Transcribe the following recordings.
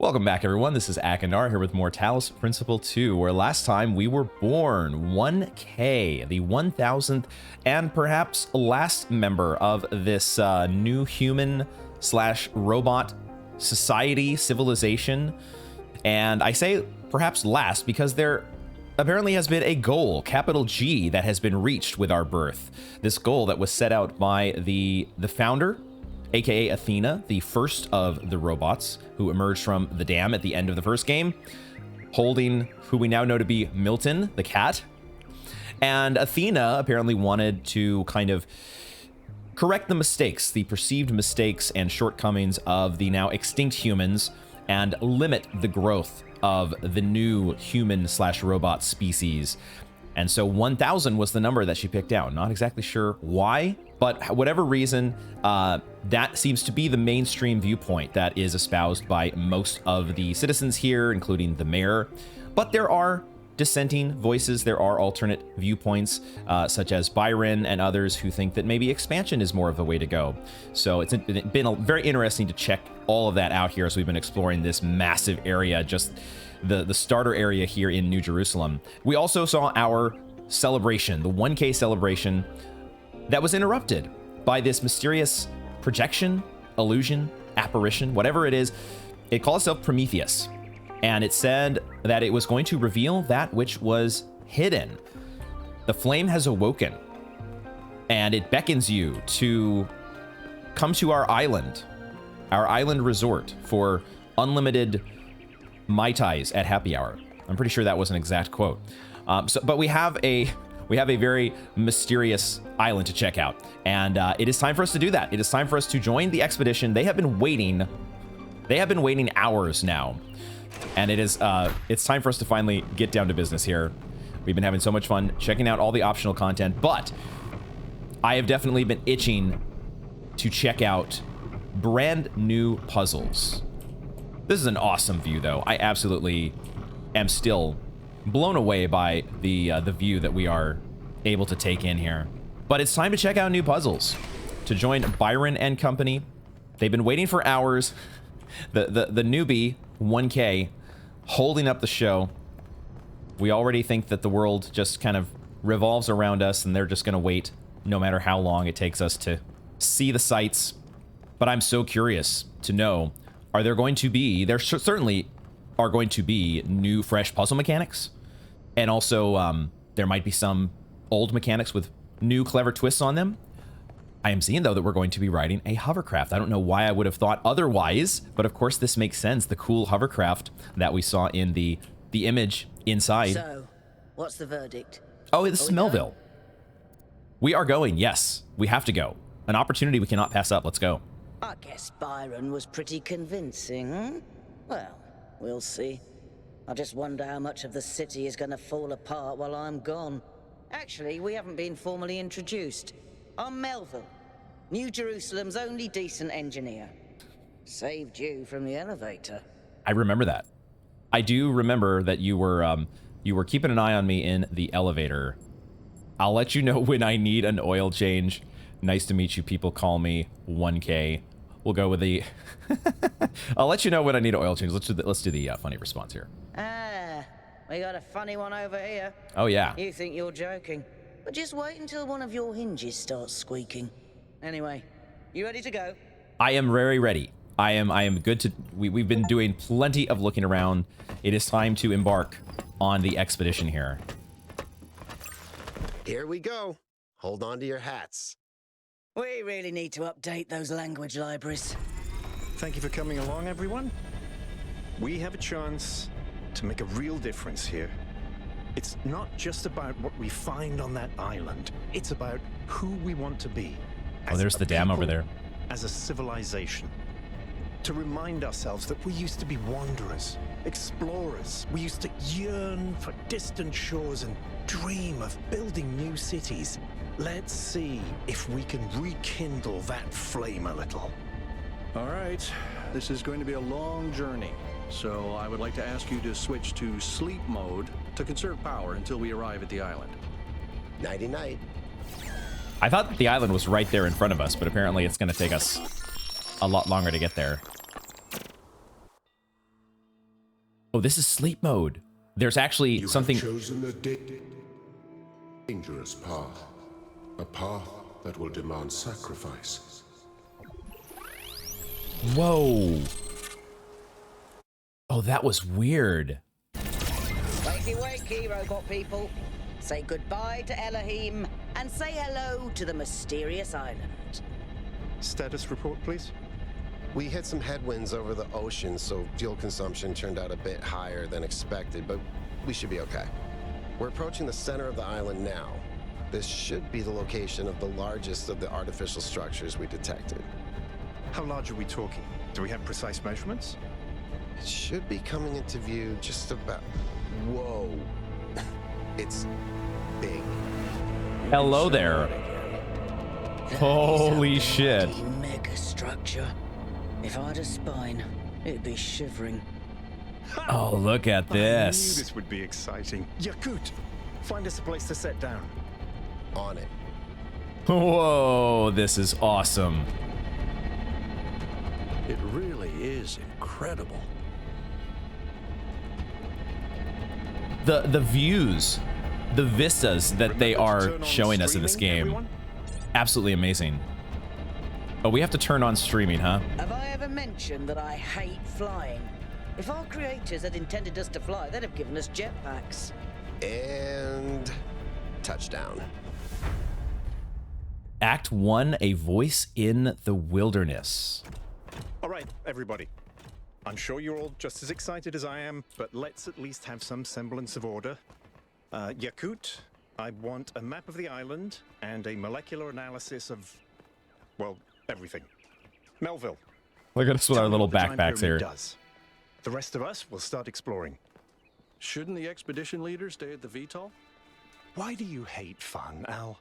Welcome back, everyone. This is Akanar here with more Talos Principle 2, where last time we were born 1K, the 1000th and perhaps last member of this new human slash robot society civilization. And I say perhaps last because there apparently has been a goal, capital G, that has been reached with our birth. This goal that was set out by the founder, aka Athena, the first of the robots who emerged from the dam at the end of the first game, holding who we now know to be Milton, the cat. And Athena apparently wanted to kind of correct the mistakes, the perceived mistakes and shortcomings of the now extinct humans and limit the growth of the new human slash robot species. And so 1000 was the number that she picked out. Not exactly sure why, but whatever reason, that seems to be the mainstream viewpoint that is espoused by most of the citizens here, including the mayor. But there are dissenting voices, there are alternate viewpoints, such as Byron and others who think that maybe expansion is more of the way to go. So it's been very interesting to check all of that out here as we've been exploring this massive area, just the starter area here in New Jerusalem. We also saw our celebration, the 1K celebration, that was interrupted by this mysterious projection, illusion, apparition, whatever it is. It called itself Prometheus, and it said that it was going to reveal that which was hidden. The flame has awoken, and it beckons you to come to our island resort for unlimited Mai Tais at happy hour. I'm pretty sure that was an exact quote. But we have a very mysterious island to check out, and it is time for us to do that. It is time for us to join the expedition. They have been waiting hours now, and it's time for us to finally get down to business here. We've been having so much fun checking out all the optional content, but I have definitely been itching to check out brand new puzzles. This is an awesome view, though. I absolutely am still blown away by the view that we are able to take in here. But it's time to check out new puzzles, to join Byron and company. They've been waiting for hours. The newbie 1K holding up the show. We already think that the world just kind of revolves around us, and they're just going to wait no matter how long it takes us to see the sights. But I'm so curious to know, there certainly are going to be new, fresh puzzle mechanics. And also, there might be some old mechanics with new, clever twists on them. I am seeing, though, that we're going to be riding a hovercraft. I don't know why I would have thought otherwise, but of course this makes sense. The cool hovercraft that we saw in the image inside. So, what's the verdict? Oh, this is Melville. We are going, yes. We have to go. An opportunity we cannot pass up. Let's go. I guess Byron was pretty convincing, hmm? Well, we'll see. I just wonder how much of the city is going to fall apart while I'm gone. Actually, we haven't been formally introduced. I'm Melville, New Jerusalem's only decent engineer. Saved you from the elevator. I remember that. I do remember that you were keeping an eye on me in the elevator. I'll let you know when I need an oil change. Nice to meet you. People call me 1K. We'll go with the... I'll let you know when I need an oil change. Let's do the funny response here. Ah, we got a funny one over here. Oh, yeah. You think you're joking. But just wait until one of your hinges starts squeaking. Anyway, you ready to go? I am very ready. I am good to... We've been doing plenty of looking around. It is time to embark on the expedition here. Here we go. Hold on to your hats. We really need to update those language libraries. Thank you for coming along, everyone. We have a chance to make a real difference here. It's not just about what we find on that island. It's about who we want to be. Oh, there's the dam over there. As a civilization. To remind ourselves that we used to be wanderers, explorers. We used to yearn for distant shores and dream of building new cities. Let's see if we can rekindle that flame a little. All right, this is going to be a long journey, so I would like to ask you to switch to sleep mode to conserve power until we arrive at the island. Nighty-night. I thought the island was right there in front of us, but apparently it's going to take us a lot longer to get there. Oh, this is sleep mode. There's actually You something. have chosen a dangerous path. A path that will demand sacrifice. Whoa. Oh, that was weird. Wakey, wakey, robot people. Say goodbye to Elohim and say hello to the mysterious island. Status report, please. We hit some headwinds over the ocean, so fuel consumption turned out a bit higher than expected, but we should be okay. We're approaching the center of the island now. This should be the location of the largest of the artificial structures we detected. How large are we talking? Do we have precise measurements? It should be coming into view just about... Whoa. It's big. Hello there. Holy shit. Megastructure. If I had a spine, it'd be shivering. Oh, look at I knew this. this would be exciting. Yaqut, find us a place to set down. On it. Whoa, this is awesome. It really is incredible. The views, the vistas that they Remember to are turn on showing us in this streaming, game. everyone? Absolutely amazing. Oh, we have to turn on streaming, huh? Have I ever mentioned that I hate flying? If our creators had intended us to fly, they'd have given us jetpacks. And... touchdown. Act 1, A Voice in the Wilderness. All right, everybody. I'm sure you're all just as excited as I am, but let's at least have some semblance of order. Yaqut, I want a map of the island and a molecular analysis of, well, everything. Melville. Look at us with tell our me little what the time backpacks here. pyramid does. The rest of us will start exploring. Shouldn't the expedition leader stay at the VTOL? Why do you hate fun, Al?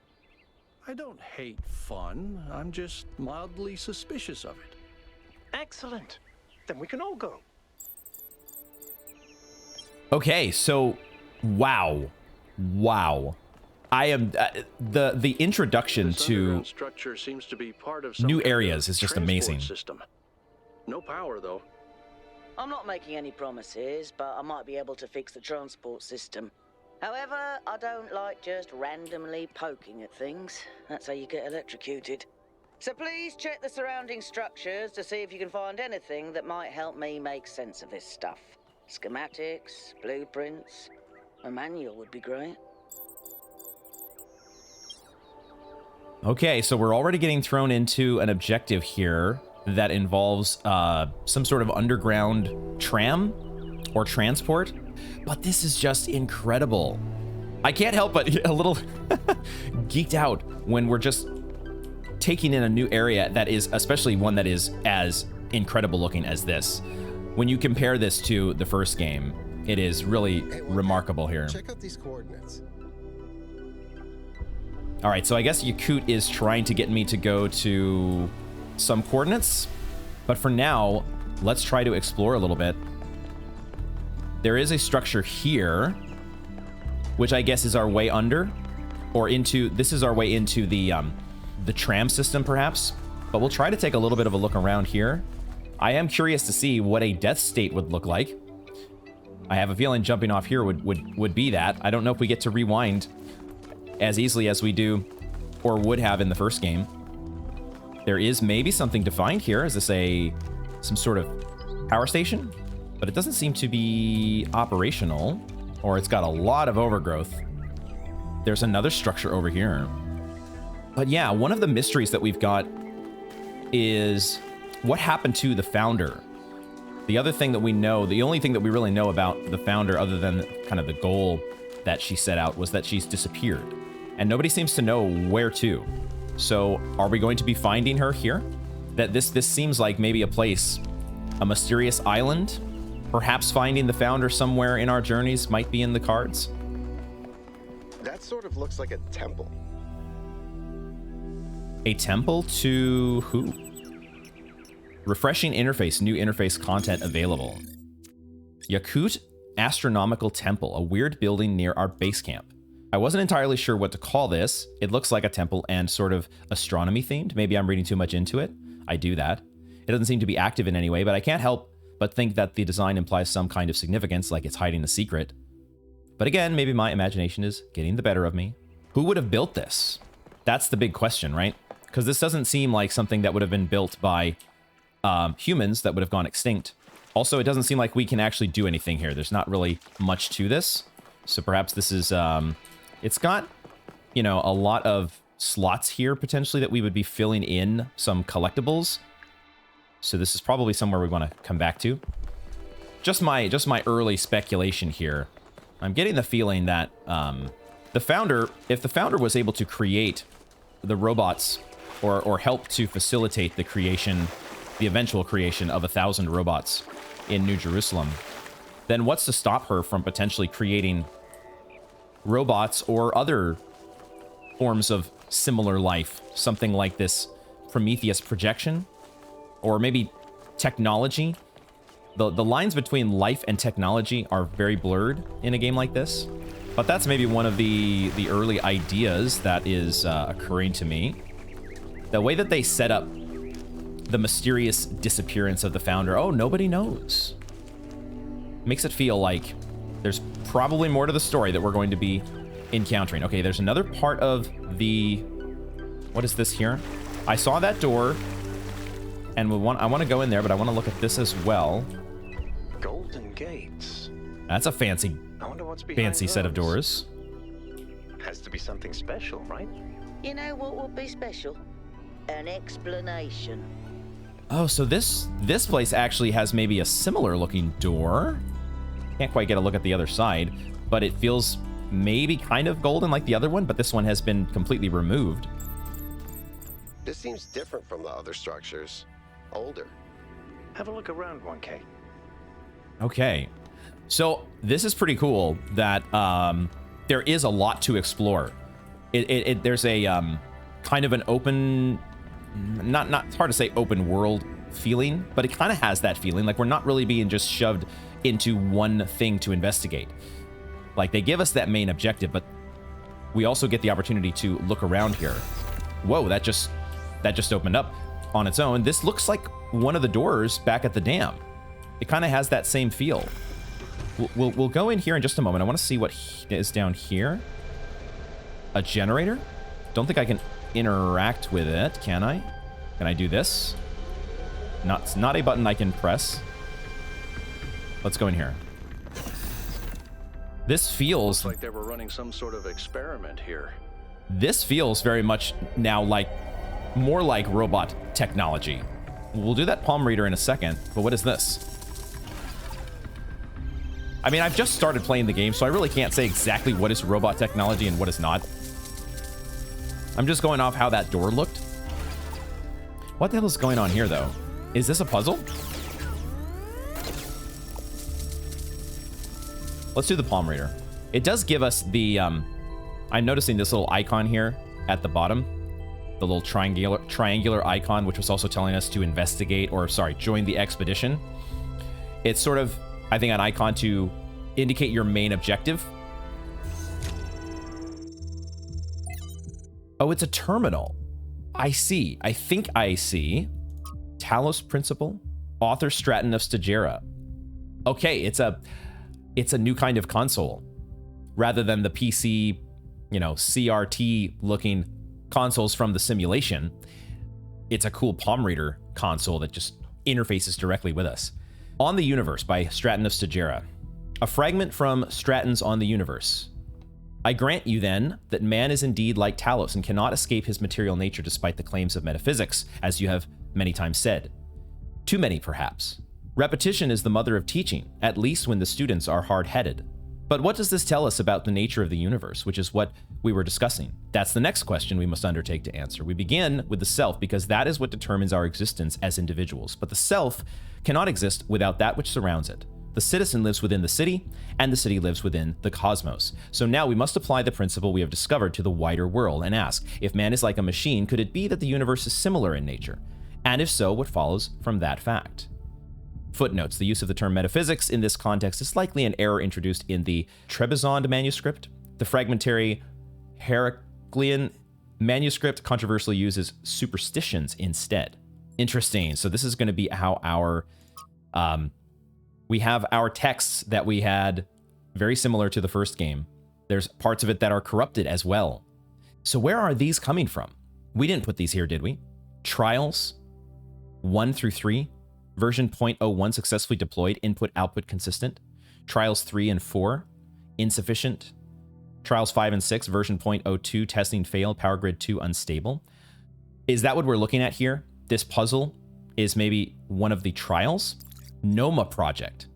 I don't hate fun. I'm just mildly suspicious of it. Excellent. Then we can all go. Okay, so wow. I am the introduction This to underground structure seems to be part of some new kind of areas is just transport amazing. System. No power though. I'm not making any promises, but I might be able to fix the transport system. However, I don't like just randomly poking at things. That's how you get electrocuted. So please check the surrounding structures to see if you can find anything that might help me make sense of this stuff. Schematics, blueprints, a manual would be great. Okay, so we're already getting thrown into an objective here that involves some sort of underground tram or transport, but this is just incredible. I can't help but a little geeked out when we're just taking in a new area that is, especially one that is as incredible looking as this. When you compare this to the first game, it is really remarkable here. Check out these coordinates. All right, so I guess Yaqut is trying to get me to go to some coordinates, but for now, let's try to explore a little bit. There is a structure here, which I guess is our way under, or into, this is our way into the tram system, perhaps, but we'll try to take a little bit of a look around here. I am curious to see what a death state would look like. I have a feeling jumping off here would be that. I don't know if we get to rewind as easily as we do or would have in the first game. There is maybe something to find here. Is this some sort of power station? But it doesn't seem to be operational, or it's got a lot of overgrowth. There's another structure over here. But yeah, one of the mysteries that we've got is what happened to the founder. The other thing that we know, the only thing that we really know about the founder other than kind of the goal that she set out was that she's disappeared. And nobody seems to know where to. So are we going to be finding her here? That this seems like maybe a place, a mysterious island? Perhaps finding the founder somewhere in our journeys might be in the cards? That sort of looks like a temple. A temple to who? Refreshing interface, new interface content available. Yaqut Astronomical Temple, a weird building near our base camp. I wasn't entirely sure what to call this. It looks like a temple and sort of astronomy themed. Maybe I'm reading too much into it. I do that. It doesn't seem to be active in any way, but I can't help but think that the design implies some kind of significance, like it's hiding a secret. But again, maybe my imagination is getting the better of me. Who would have built this? That's the big question, right? Because this doesn't seem like something that would have been built by humans that would have gone extinct. Also, it doesn't seem like we can actually do anything here. There's not really much to this. So perhaps this is, it's got, you know, a lot of slots here potentially that we would be filling in some collectibles. So this is probably somewhere we want to come back to. Just my early speculation here. I'm getting the feeling that the founder, if the founder was able to create the robots or help to facilitate the creation, the eventual creation of 1,000 robots in New Jerusalem, then what's to stop her from potentially creating robots or other forms of similar life? Something like this Prometheus projection, or maybe technology. The lines between life and technology are very blurred in a game like this. But that's maybe one of the early ideas that is occurring to me. The way that they set up the mysterious disappearance of the founder. Oh, nobody knows. Makes it feel like there's probably more to the story that we're going to be encountering. Okay, there's another part of the... What is this here? I saw that door, and I want to go in there, but I want to look at this as well. Golden gates. That's a fancy I wonder what's behind set of those. doors. Has to be something special, right? You know what would be special? An explanation. Oh, so this place actually has maybe a similar looking door. Can't quite get a look at the other side, but it feels maybe kind of golden like the other one, but this one has been completely removed. This seems different from the other structures. Older. Have a look around, 1K. Okay. So this is pretty cool that there is a lot to explore. There's a kind of an open, not it's hard to say open world feeling, but it kind of has that feeling. Like we're not really being just shoved into one thing to investigate. Like they give us that main objective, but we also get the opportunity to look around here. Whoa, that just opened up on its own. This looks like one of the doors back at the dam. It kind of has that same feel. We'll go in here in just a moment. I want to see what is down here. A generator? Don't think I can interact with it, can I? Can I do this? It's not a button I can press. Let's go in here. This feels Looks like they were running some sort of experiment here. This feels very much now like more like robot technology. We'll do that palm reader in a second, but what is this? I mean, I've just started playing the game, so I really can't say exactly what is robot technology and what is not. I'm just going off how that door looked. What the hell is going on here, though? Is this a puzzle? Let's do the palm reader. It does give us the... I'm noticing this little icon here at the bottom. The little triangular icon, which was also telling us to investigate, or sorry, join the expedition. It's sort of, I think, an icon to indicate your main objective. Oh, it's a terminal. I see. I think I see. Talos Principle, author Straton of Stegera. Okay, it's a new kind of console. Rather than the PC, you know, CRT looking consoles from the simulation, it's a cool palm reader console that just interfaces directly with us. On the Universe by Straton of Stegera. A fragment from Straton's On the Universe. I grant you, then, that man is indeed like Talos and cannot escape his material nature despite the claims of metaphysics, as you have many times said. Too many, perhaps. Repetition is the mother of teaching, at least when the students are hard-headed. But what does this tell us about the nature of the universe, which is what we were discussing? That's the next question we must undertake to answer. We begin with the self because that is what determines our existence as individuals. But the self cannot exist without that which surrounds it. The citizen lives within the city, and the city lives within the cosmos. So now we must apply the principle we have discovered to the wider world and ask, if man is like a machine, could it be that the universe is similar in nature? And if so, what follows from that fact? Footnotes. The use of the term metaphysics in this context is likely an error introduced in the Trebizond manuscript. The fragmentary Heraclean manuscript controversially uses superstitions instead. Interesting. So this is going to be how our We have our texts that we had very similar to the first game. There's parts of it that are corrupted as well. So where are these coming from? We didn't put these here, did we? Trials 1 through 3, version 0.01 successfully deployed, input output consistent. Trials 3 and 4, insufficient. Trials 5 and 6, version 0.02, testing failed, power grid 2 unstable. Is that what we're looking at here? This puzzle is maybe one of the trials? Noma project.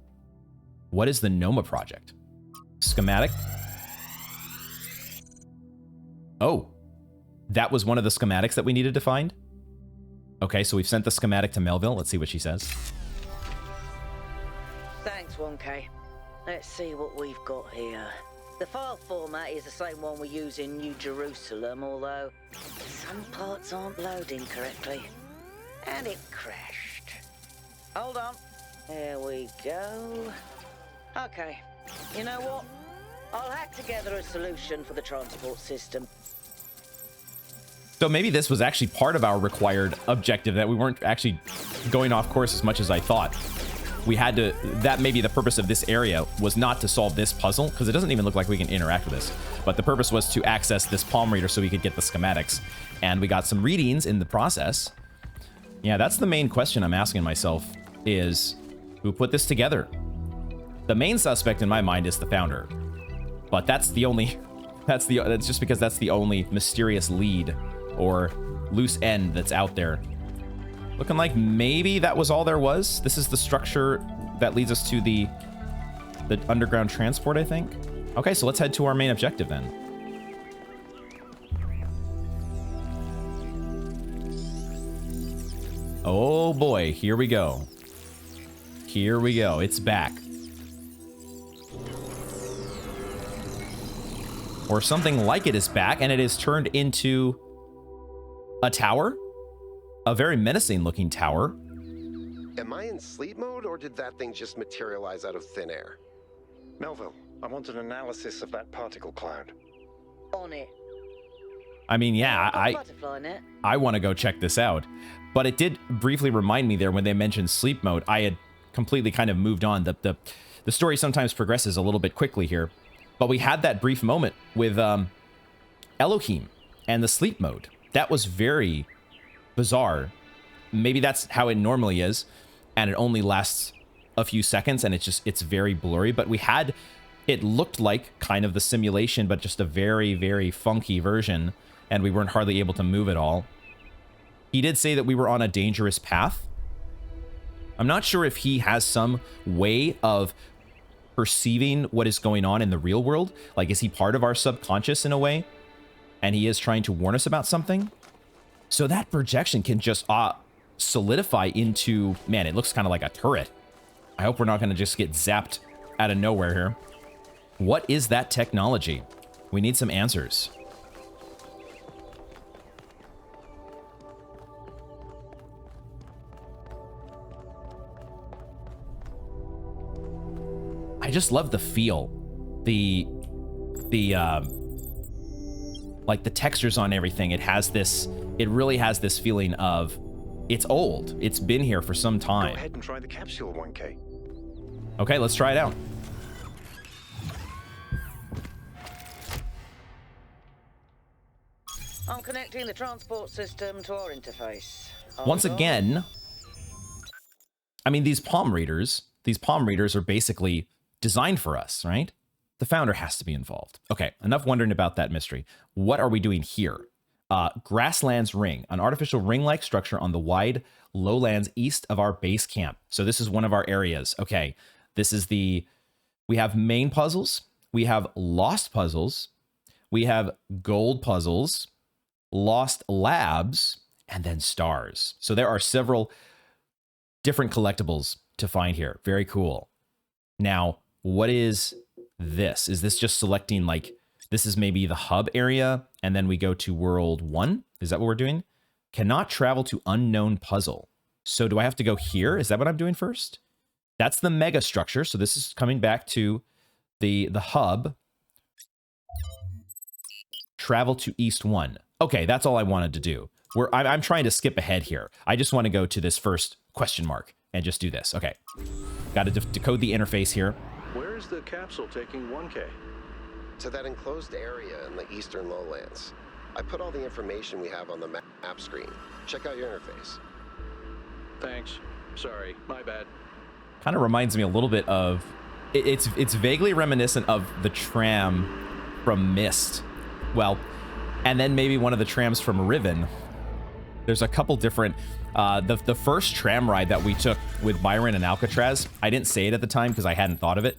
What is the Noma project? Schematic. Oh, that was one of the schematics that we needed to find? Okay, so we've sent the schematic to Melville. Let's see what she says. Thanks, 1K. Let's see what we've got here. The file format is the same one we use in New Jerusalem, although some parts aren't loading correctly. And it crashed. Hold on. There we go. Okay. You know what? I'll hack together a solution for the transport system. So maybe this was actually part of our required objective, that we weren't actually going off course as much as I thought. We had to, that maybe the purpose of this area was not to solve this puzzle, because it doesn't even look like we can interact with this. But the purpose was to access this palm reader so we could get the schematics. And we got some readings in the process. Yeah, that's the main question I'm asking myself, is who put this together? The main suspect in my mind is the founder. But that's the only, that's just because that's the only mysterious lead or loose end that's out there. Looking like maybe that was all there was. This is the structure that leads us to the underground transport, I think. Okay, so let's head to our main objective then. Oh boy, here we go. Here we go, it's back. Or something like it is back, and it is turned into a tower. A very menacing looking tower. Am I in sleep mode, or did that thing just materialize out of thin air? Melville, I want an analysis of that particle cloud. On it. I mean, yeah, I want to go check this out. But it did briefly remind me there when they mentioned sleep mode. I had completely kind of moved on. The story sometimes progresses a little bit quickly here. But we had that brief moment with Elohim and the sleep mode. That was very bizarre. Maybe that's how it normally is, and it only lasts a few seconds, and it's very blurry. But we had, it looked like kind of the simulation, but just a very, very funky version, and we weren't hardly able to move at all. He did say that we were on a dangerous path. I'm not sure if he has some way of perceiving what is going on in the real world. Like, is he part of our subconscious in a way? And he is trying to warn us about something? So that projection can just solidify into, man, it looks kind of like a turret. I hope we're not going to just get zapped out of nowhere here. What is that technology? We need some answers. I just love the feel. Like the textures on everything. It really has this feeling of, it's old. It's been here for some time. Go ahead and try the capsule, 1K. Okay, let's try it out. I'm connecting the transport system to our interface. Once again, I mean, these palm readers are basically designed for us, right? The founder has to be involved. Okay, enough wondering about that mystery. What are we doing here? Grasslands Ring, an artificial ring-like structure on the wide lowlands east of our base camp. So this is one of our areas. Okay, this is we have main puzzles, we have lost puzzles, we have gold puzzles, lost labs, and then stars. So there are several different collectibles to find here. Very cool. Now, what is this? Is this just selecting, like, this is maybe the hub area, and then we go to world 1? Is that what we're doing? Cannot travel to unknown puzzle. So do I have to go here? Is that what I'm doing first? That's the Megastructure. So this is coming back to the hub. Travel to East 1. Okay, that's all I wanted to do. I'm trying to skip ahead here. I just want to go to this first question mark and just do this. Okay. Got to decode the interface here. Where is the capsule taking 1K? To that enclosed area in the eastern lowlands. I put all the information we have on the map screen. Check out your interface. Thanks. Sorry, my bad. Kind of reminds me a little bit of... It's vaguely reminiscent of the tram from Myst. Well, and then maybe one of the trams from Riven. There's a couple different... The first tram ride that we took with Byron and Alcatraz, I didn't say it at the time because I hadn't thought of it.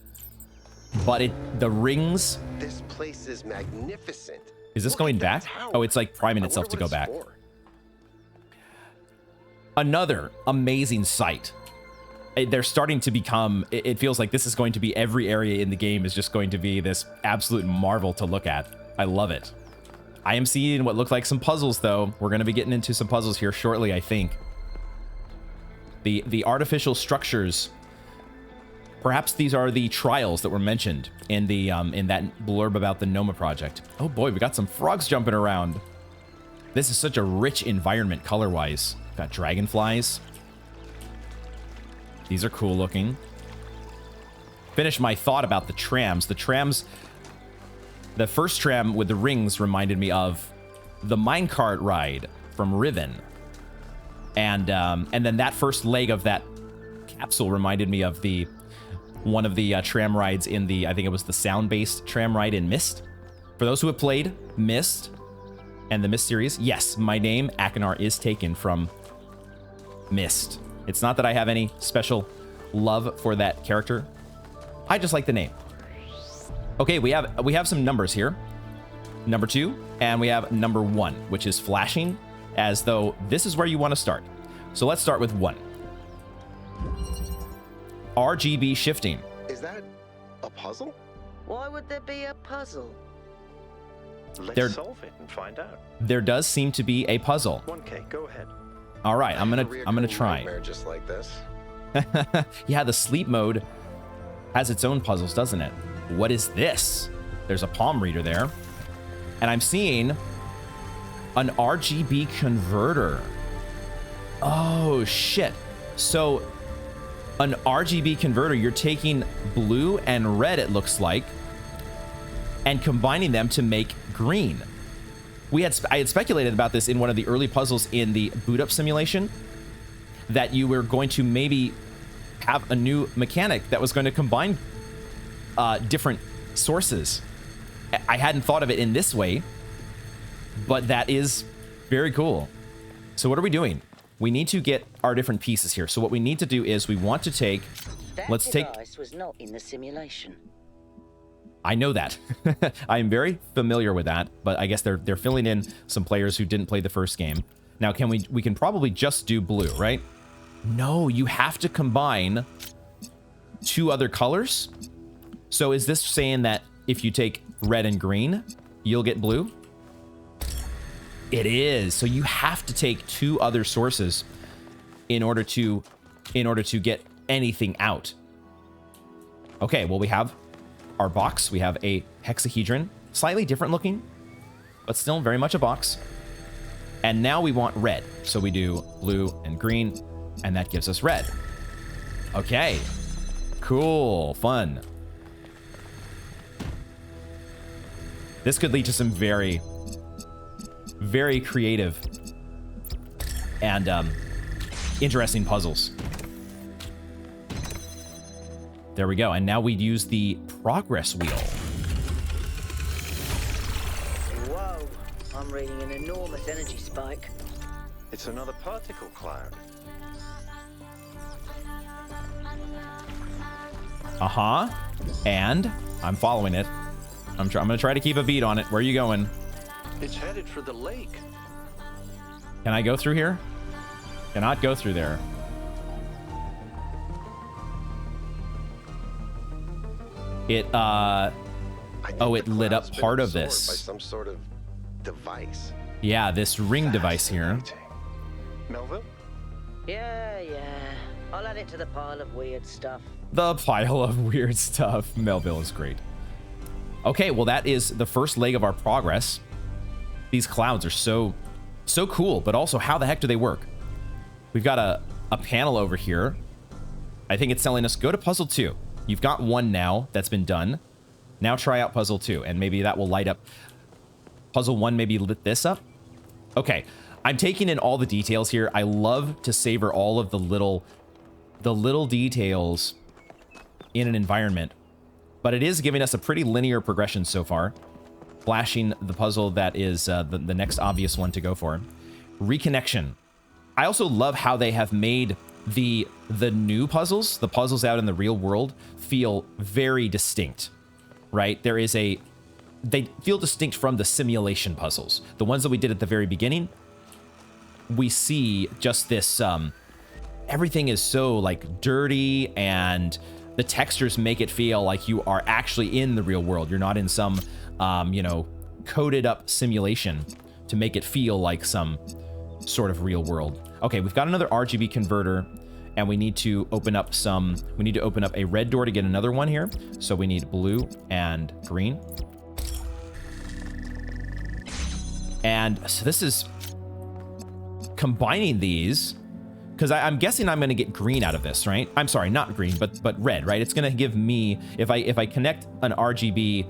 But the rings... This place is magnificent. Is this going back? Oh, it's like priming itself to go back. Another amazing sight. They're starting to become... It feels like this is going to be... Every area in the game is just going to be this absolute marvel to look at. I love it. I am seeing what look like some puzzles, though. We're going to be getting into some puzzles here shortly, I think. The artificial structures... Perhaps these are the trials that were mentioned in the in that blurb about the Noma project. Oh boy, we got some frogs jumping around. This is such a rich environment color-wise. Got dragonflies. These are cool looking. Finish my thought about the trams. The trams, the first tram with the rings reminded me of the minecart ride from Riven. And then that first leg of that capsule reminded me of one of the tram rides in the, I think it was the sound-based tram ride in Myst. For those who have played Myst and the Myst series, yes, my name, Akinar, is taken from Myst. It's not that I have any special love for that character. I just like the name. Okay, we have some numbers here. Number 2, and we have number 1, which is flashing as though this is where you want to start. So let's start with 1. RGB shifting. Is that a puzzle? Why would there be a puzzle? Let's solve it and find out. There does seem to be a puzzle. 1K, go ahead. All right, I'm gonna try. Just like this. Yeah, the sleep mode has its own puzzles, doesn't it? What is this? There's a palm reader there, and I'm seeing an RGB converter. Oh shit! So an RGB converter, you're taking blue and red, it looks like, and combining them to make green. I had speculated about this in one of the early puzzles in the boot up simulation, that you were going to maybe have a new mechanic that was going to combine different sources. I hadn't thought of it in this way, but that is very cool. So what are we doing? We need to get our different pieces here. So what we need to do is we want to take... That device was not in the simulation. I know that. I am very familiar with that, but I guess they're filling in some players who didn't play the first game. Now, we can probably just do blue, right? No, you have to combine 2 other colors. So is this saying that if you take red and green, you'll get blue? It is. So you have to take 2 other sources in order to get anything out. Okay, well, we have our box. We have a hexahedron, slightly different looking, but still very much a box. And now we want red. So we do blue and green, and that gives us red. Okay, cool, fun. This could lead to some very, very creative and interesting puzzles. There we go. And now we use the progress wheel. Whoa, I'm reading an enormous energy spike. It's another particle cloud. Uh-huh. And I'm following it. I'm going to try to keep a beat on it. Where are you going? It's headed for the lake. Can I go through here? Cannot go through there. It, oh, it lit up part of this. By some sort of device. Yeah, this ring device here. Melville? Yeah. I'll add it to the pile of weird stuff. The pile of weird stuff. Melville is great. Okay, well, that is the first leg of our progress. These clouds are so cool, but also how the heck do they work? We've got a panel over here I think it's telling us, go to puzzle 2. You've got 1 now that's been done. Now try out puzzle 2, and maybe that will light up. Puzzle 1 maybe lit this up. Okay, I'm taking in all the details here. I love to savor all of the little details in an environment, but it is giving us a pretty linear progression so far. Flashing the puzzle that is the next obvious one to go for. Reconnection. I also love how they have made the new puzzles, the puzzles out in the real world, feel very distinct, right? They feel distinct from the simulation puzzles. The ones that we did at the very beginning, we see just this, everything is so like dirty, and the textures make it feel like you are actually in the real world. You're not in some, you know, coded up simulation to make it feel like some sort of real world. Okay, we've got another RGB converter, and we need to open up a red door to get another one here. So we need blue and green. And so this is combining these, because I'm guessing I'm going to get green out of this, right? I'm sorry, not green, but red, right? It's going to give me, if I connect an RGB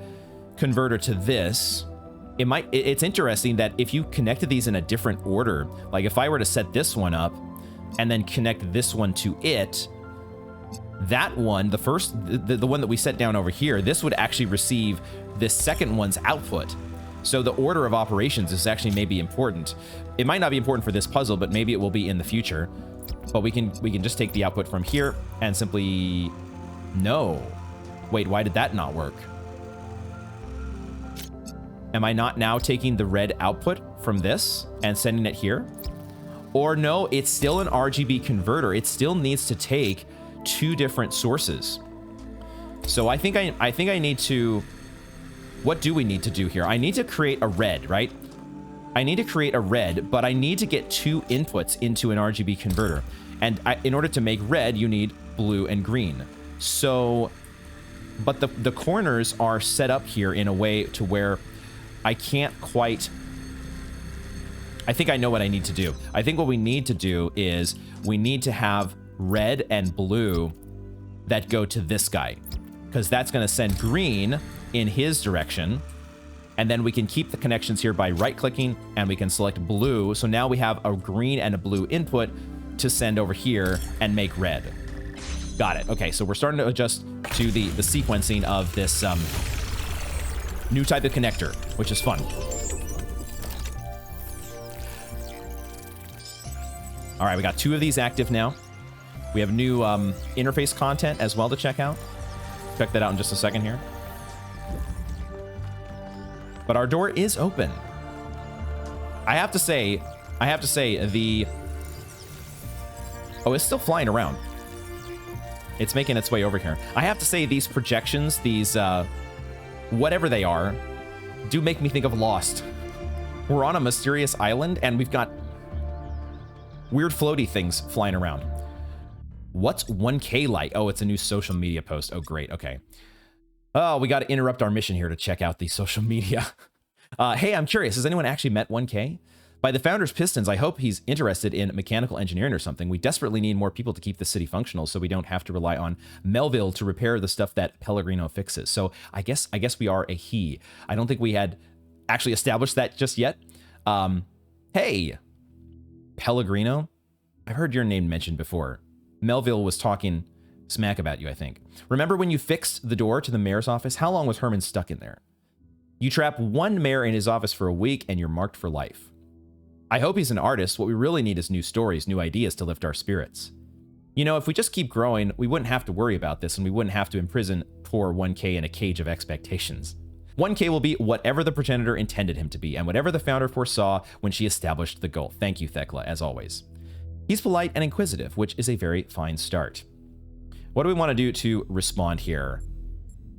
converter to this, it's interesting that if you connected these in a different order, like if I were to set this one up and then connect this one to it, that one, the one that we set down over here, this would actually receive this second one's output. So the order of operations is actually maybe important. It might not be important for this puzzle, but maybe it will be in the future. But we can just take the output from here and simply... No. Wait, why did that not work? Am I not now taking the red output from this and sending it here? Or no, it's still an RGB converter. It still needs to take 2 different sources. So I think I need to... What do we need to do here? I need to create a red, right? I need to create a red, but I need to get 2 inputs into an RGB converter. And in order to make red, you need blue and green. So, but the corners are set up here in a way to where I can't quite... I think I know what I need to do. I think what we need to do is we need to have red and blue that go to this guy, because that's going to send green in his direction. And then we can keep the connections here by right-clicking, and we can select blue. So now we have a green and a blue input to send over here and make red. Got it. Okay, so we're starting to adjust to the sequencing of this new type of connector, which is fun. All right, we got 2 of these active now. We have new interface content as well to check out. Check that out in just a second here. But our door is open. I have to say the... Oh, it's still flying around. It's making its way over here. I have to say these projections, these, whatever they are, do make me think of Lost. We're on a mysterious island, and we've got weird floaty things flying around. What's 1K like? Oh, it's a new social media post. Oh, great. Okay. Oh, we got to interrupt our mission here to check out the social media. Hey, I'm curious. Has anyone actually met 1K? By the founder's pistons, I hope he's interested in mechanical engineering or something. We desperately need more people to keep the city functional so we don't have to rely on Melville to repair the stuff that Pellegrino fixes. So I guess we are a he. I don't think we had actually established that just yet. Hey, Pellegrino, I've heard your name mentioned before. Melville was talking smack about you, I think. Remember when you fixed the door to the mayor's office? How long was Herman stuck in there? You trap one mayor in his office for a week and you're marked for life. I hope he's an artist. What we really need is new stories, new ideas to lift our spirits. You know, if we just keep growing, we wouldn't have to worry about this and we wouldn't have to imprison poor 1K in a cage of expectations. 1K will be whatever the progenitor intended him to be and whatever the founder foresaw when she established the goal. Thank you, Thekla, as always. He's polite and inquisitive, which is a very fine start. What do we want to do to respond here?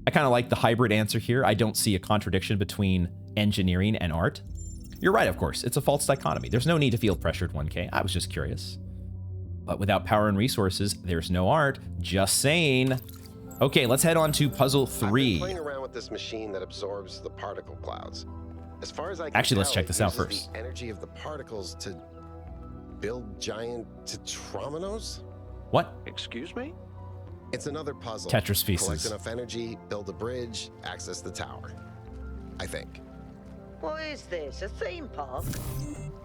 I kind of like the hybrid answer here. I don't see a contradiction between engineering and art. You're right, of course. It's a false dichotomy. There's no need to feel pressured, 1K. I was just curious. But without power and resources, there's no art. Just saying. Okay, let's head on to puzzle 3. I've been playing around with this machine that absorbs the particle clouds. As far as I can Actually, let's tell, check this it out uses first. The energy of the particles to build giant tetrominos? What? Excuse me? It's another puzzle. Tetris pieces. Collect enough energy, build a bridge, access the tower. I think. What is this? A theme park?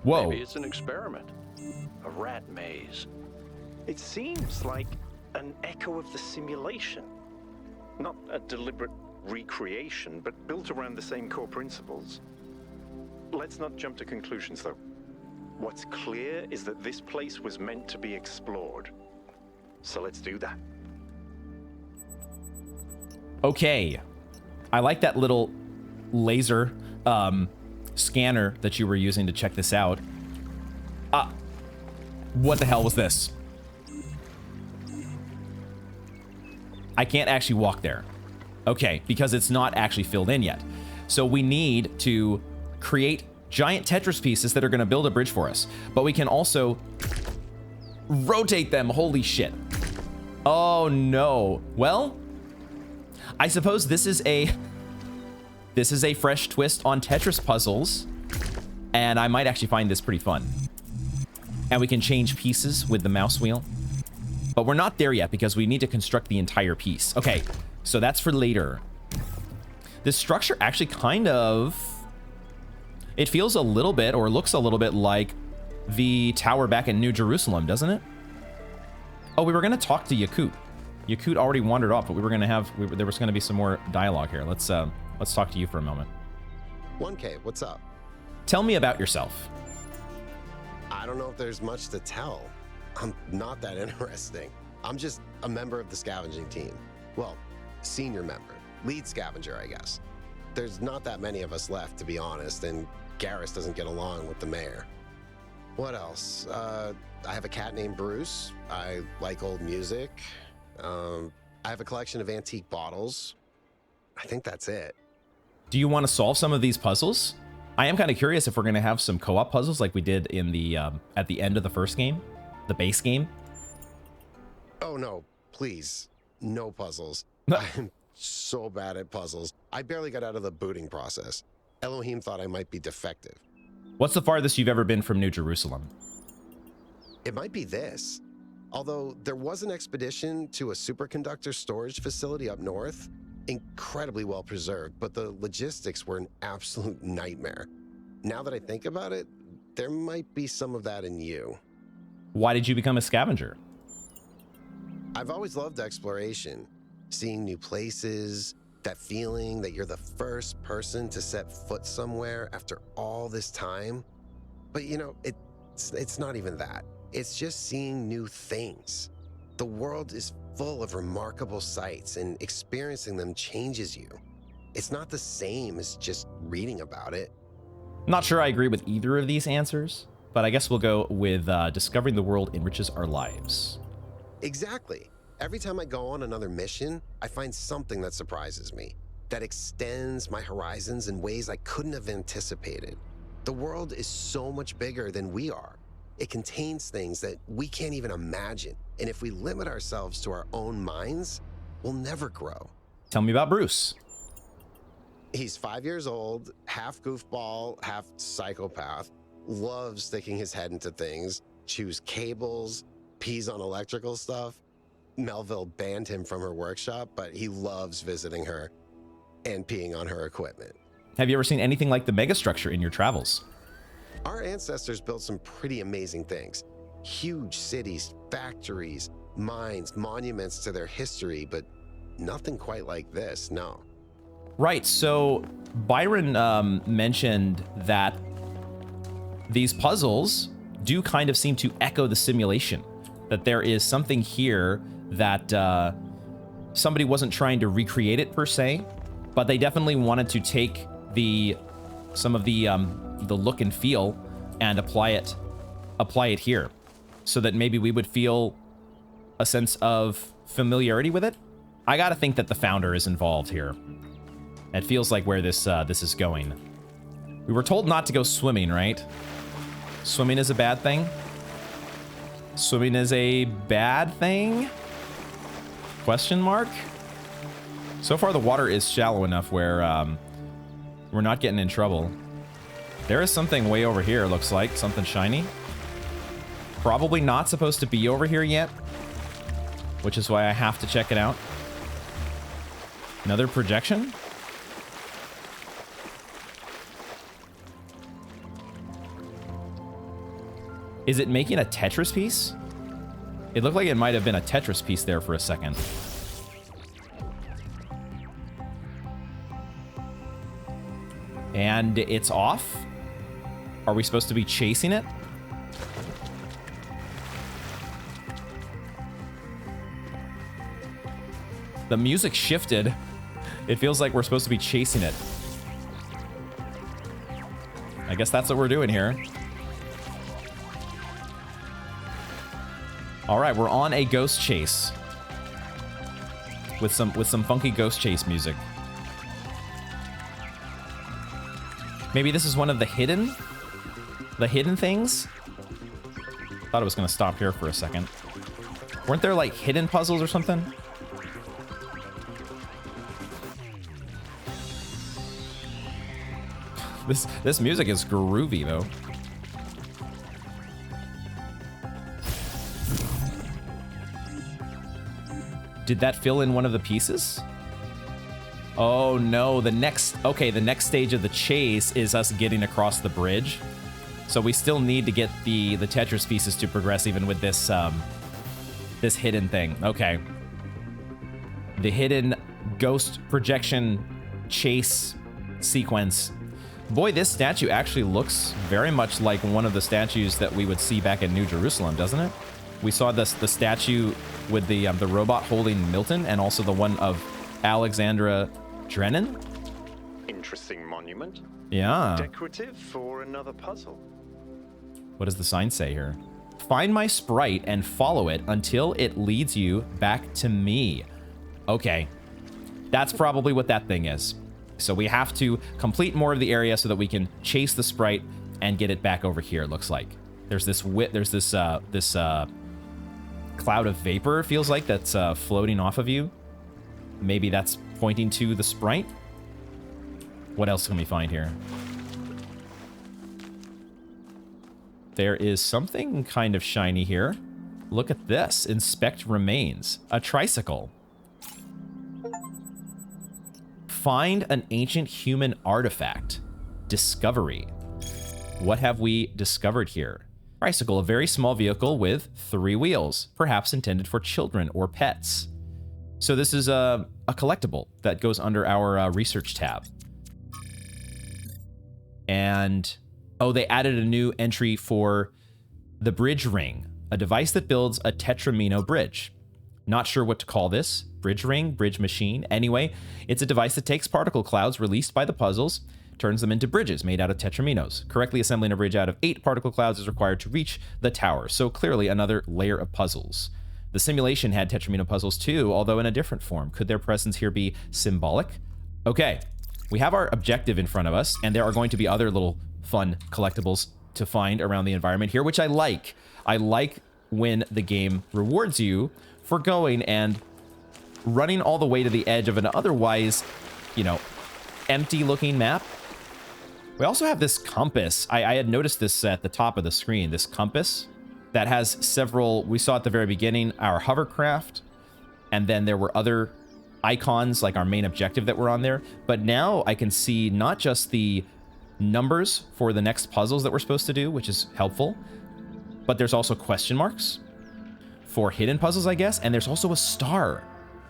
Whoa. Maybe it's an experiment. A rat maze. It seems like an echo of the simulation. Not a deliberate recreation, but built around the same core principles. Let's not jump to conclusions, though. What's clear is that this place was meant to be explored. So let's do that. Okay. I like that little laser scanner that you were using to check this out. What the hell was this? I can't actually walk there. Okay, because it's not actually filled in yet. So we need to create giant Tetris pieces that are going to build a bridge for us. But we can also rotate them. Holy shit. Oh no. Well, I suppose this is a fresh twist on Tetris puzzles, and I might actually find this pretty fun. And we can change pieces with the mouse wheel. But we're not there yet because we need to construct the entire piece. Okay, so that's for later. This structure actually kind of... It feels a little bit, or looks a little bit like the tower back in New Jerusalem, doesn't it? Oh, we were going to talk to Yaqut. Yaqut already wandered off, but we were going to have... there was going to be some more dialogue here. Let's talk to you for a moment. 1K, what's up? Tell me about yourself. I don't know if there's much to tell. I'm not that interesting. I'm just a member of the scavenging team. Well, senior member. Lead scavenger, I guess. There's not that many of us left, to be honest, and Garrus doesn't get along with the mayor. What else? I have a cat named Bruce. I like old music. I have a collection of antique bottles. I think that's it. Do you want to solve some of these puzzles? I am kind of curious if we're going to have some co-op puzzles like we did in the at the end of the first game, the base game. Oh no, please. No puzzles. I'm so bad at puzzles. I barely got out of the booting process. Elohim thought I might be defective. What's the farthest you've ever been from New Jerusalem? It might be this. Although there was an expedition to a superconductor storage facility up north, incredibly well preserved, but the logistics were an absolute nightmare. Now that I think about it, there might be some of that in you. Why did you become a scavenger? I've always loved exploration, seeing new places, that feeling that you're the first person to set foot somewhere after all this time. But you know, it's not even that. It's just seeing new things. The world is full of remarkable sights, and experiencing them changes you. It's not the same as just reading about it. Not sure I agree with either of these answers, but I guess we'll go with discovering the world enriches our lives. Exactly. Every time I go on another mission, I find something that surprises me, that extends my horizons in ways I couldn't have anticipated. The world is so much bigger than we are. It contains things that we can't even imagine. And if we limit ourselves to our own minds, we'll never grow. Tell me about Bruce. He's 5 years old, half goofball, half psychopath, loves sticking his head into things, chews cables, pees on electrical stuff. Melville banned him from her workshop, but he loves visiting her and peeing on her equipment. Have you ever seen anything like the Megastructure in your travels? Our ancestors built some pretty amazing things. Huge cities, factories, mines, monuments to their history, but nothing quite like this, no. Right, so Byron mentioned that these puzzles do kind of seem to echo the simulation, that there is something here that somebody wasn't trying to recreate it per se, but they definitely wanted to take some of the look and feel and apply it here, so that maybe we would feel a sense of familiarity with it. I gotta think that the founder is involved here. It feels like where this is going. We were told not to go swimming, right? Swimming is a bad thing? Swimming is a bad thing? Question mark? So far the water is shallow enough where we're not getting in trouble. There is something way over here, looks like. Something shiny. Probably not supposed to be over here yet. which is why I have to check it out. Another projection? Is it making a Tetris piece? It looked like it might have been a Tetris piece there for a second. And it's off? Are we supposed to be chasing it? The music shifted. It feels like we're supposed to be chasing it. I guess that's what we're doing here. All right, we're on a ghost chase with some funky ghost chase music. Maybe this is one of the hidden things. Thought it was gonna stop here for a second. Weren't there like hidden puzzles or something? This music is groovy though. Did that fill in one of the pieces? Oh no, the next stage of the chase is us getting across the bridge. So we still need to get the Tetris pieces to progress even with this this hidden thing. Okay. The hidden ghost projection chase sequence. Boy, this statue actually looks very much like one of the statues that we would see back in New Jerusalem, doesn't it? We saw the statue with the robot holding Milton, and also the one of Alexandra Drennan. Interesting monument. Yeah. Decorative for another puzzle. What does the sign say here? Find my sprite and follow it until it leads you back to me. Okay. That's probably what that thing is. So we have to complete more of the area so that we can chase the sprite and get it back over here, it looks like. There's this cloud of vapor, it feels like, that's floating off of you. Maybe that's pointing to the sprite. What else can we find here? There is something kind of shiny here. Look at this. Inspect remains. A tricycle. Find an ancient human artifact. Discovery. What have we discovered here? Tricycle, a very small vehicle with 3 wheels, perhaps intended for children or pets. So this is a collectible that goes under our research tab. And, oh, they added a new entry for the bridge ring, a device that builds a Tetromino bridge. Not sure what to call this. Bridge ring, bridge machine. Anyway, it's a device that takes particle clouds released by the puzzles, turns them into bridges made out of Tetrominos. Correctly assembling a bridge out of 8 particle clouds is required to reach the tower, so clearly another layer of puzzles. The simulation had Tetromino puzzles too, although in a different form. Could their presence here be symbolic? Okay, we have our objective in front of us, and there are going to be other little fun collectibles to find around the environment here, which I like. I like when the game rewards you for going and running all the way to the edge of an otherwise, you know, empty-looking map. We also have this compass. I had noticed this at the top of the screen, this compass that has several, we saw at the very beginning, our hovercraft, and then there were other icons like our main objective that were on there. But now I can see not just the numbers for the next puzzles that we're supposed to do, which is helpful, but there's also question marks for hidden puzzles, I guess, and there's also a star.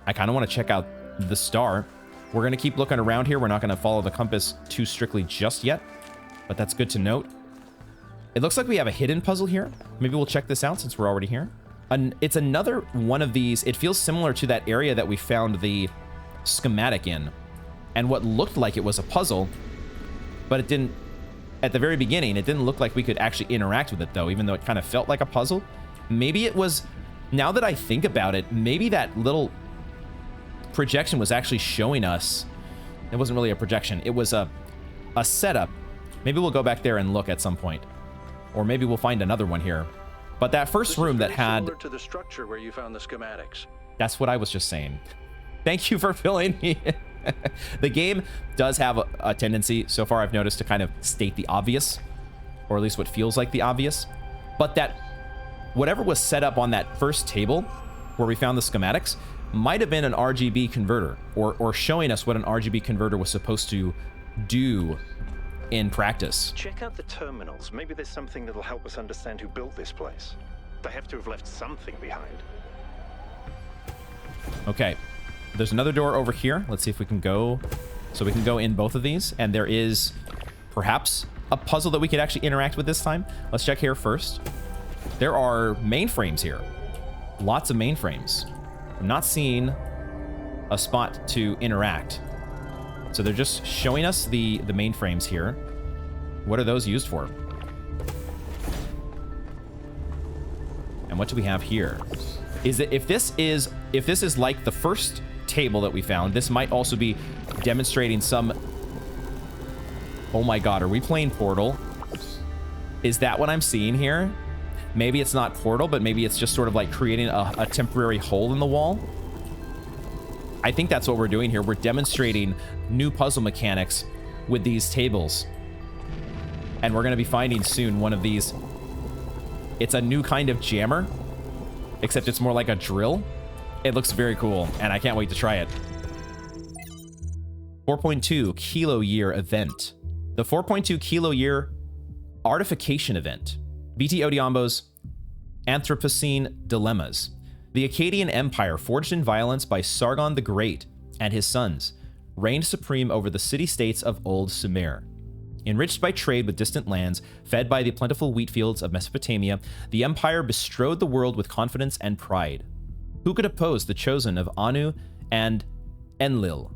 I kind of want to check out the star. We're going to keep looking around here. We're not going to follow the compass too strictly just yet, but that's good to note. It looks like we have a hidden puzzle here. Maybe we'll check this out since we're already here. And it's another one of these. It feels similar to that area that we found the schematic in, and what looked like it was a puzzle, but it didn't. At the very beginning, it didn't look like we could actually interact with it, though, even though it kind of felt like a puzzle. Maybe it was, now that I think about it, maybe that little projection was actually showing us, it wasn't really a projection, it was a setup. Maybe we'll go back there and look at some point, or maybe we'll find another one here. But that first room that had, similar to the structure where you found the schematics. That's what I was just saying. Thank you for filling me in. The game does have a tendency, so far I've noticed, to kind of state the obvious, or at least what feels like the obvious. But that whatever was set up on that first table where we found the schematics might have been an RGB converter, or showing us what an RGB converter was supposed to do in practice. Check out the terminals. Maybe there's something that'll help us understand who built this place. They have to have left something behind. Okay, there's another door over here. Let's see if we can go. So we can go in both of these, and there is perhaps a puzzle that we could actually interact with this time. Let's check here first. There are mainframes here. Lots of mainframes. I'm not seeing a spot to interact. So they're just showing us the mainframes here. What are those used for? And what do we have here? Is it if this is like the first table that we found, this might also be demonstrating some... Oh my god, are we playing Portal? Is that what I'm seeing here? Maybe it's not Portal, but maybe it's just sort of like creating a temporary hole in the wall. I think that's what we're doing here. We're demonstrating new puzzle mechanics with these tables. And we're going to be finding soon one of these. It's a new kind of jammer, except it's more like a drill. It looks very cool, and I can't wait to try it. 4.2 Kilo Year Event. The 4.2 Kilo Year Artification Event. BT Odiambo's Anthropocene Dilemmas. The Akkadian Empire, forged in violence by Sargon the Great and his sons, reigned supreme over the city-states of Old Sumer. Enriched by trade with distant lands, fed by the plentiful wheat fields of Mesopotamia, the empire bestrode the world with confidence and pride. Who could oppose the chosen of Anu and Enlil,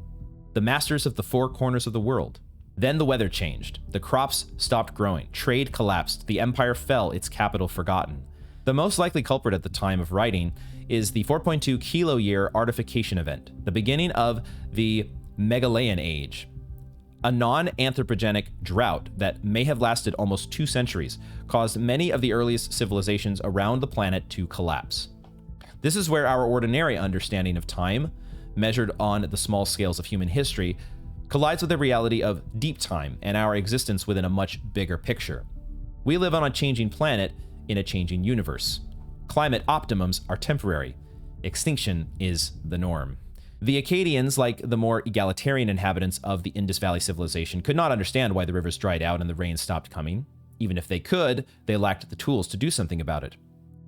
the masters of the four corners of the world? Then the weather changed. The crops stopped growing. Trade collapsed. The empire fell, its capital forgotten. The most likely culprit at the time of writing is the 4.2 Kilo Year Artification Event, the beginning of the Megalayan Age. A non-anthropogenic drought that may have lasted almost 2 centuries caused many of the earliest civilizations around the planet to collapse. This is where our ordinary understanding of time, measured on the small scales of human history, collides with the reality of deep time and our existence within a much bigger picture. We live on a changing planet in a changing universe. Climate optimums are temporary. Extinction is the norm. The Akkadians, like the more egalitarian inhabitants of the Indus Valley civilization, could not understand why the rivers dried out and the rain stopped coming. Even if they could, they lacked the tools to do something about it.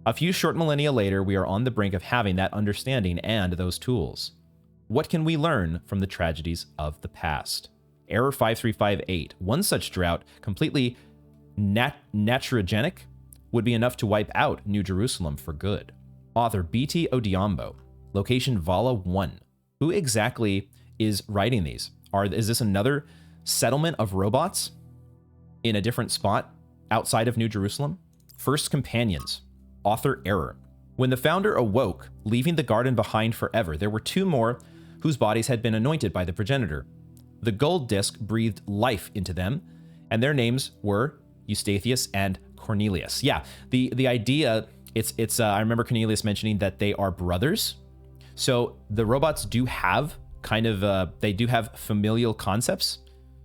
A few short millennia later, we are on the brink of having that understanding and those tools. What can we learn from the tragedies of the past? Error 5358. One such drought, completely naturogenic, would be enough to wipe out New Jerusalem for good. Author BT Odiambo. Location Vala 1. Who exactly is writing these? Is this another settlement of robots in a different spot outside of New Jerusalem? First Companions. Author error. When the founder awoke, leaving the garden behind forever, there were 2 more whose bodies had been anointed by the progenitor. The gold disc breathed life into them, and their names were Eustathius and Cornelius. Yeah, the idea, it's I remember Cornelius mentioning that they are brothers. So the robots do have kind of, they do have familial concepts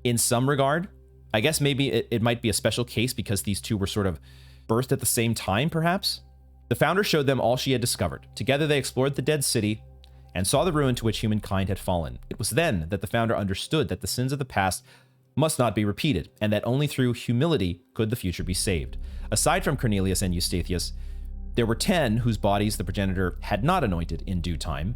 in some regard. I guess maybe it might be a special case because these 2 were sort of birthed at the same time, perhaps. The founder showed them all she had discovered. Together they explored the dead city and saw the ruin to which humankind had fallen. It was then that the founder understood that the sins of the past must not be repeated, and that only through humility could the future be saved. Aside from Cornelius and Eustathius, there were 10 whose bodies the progenitor had not anointed in due time.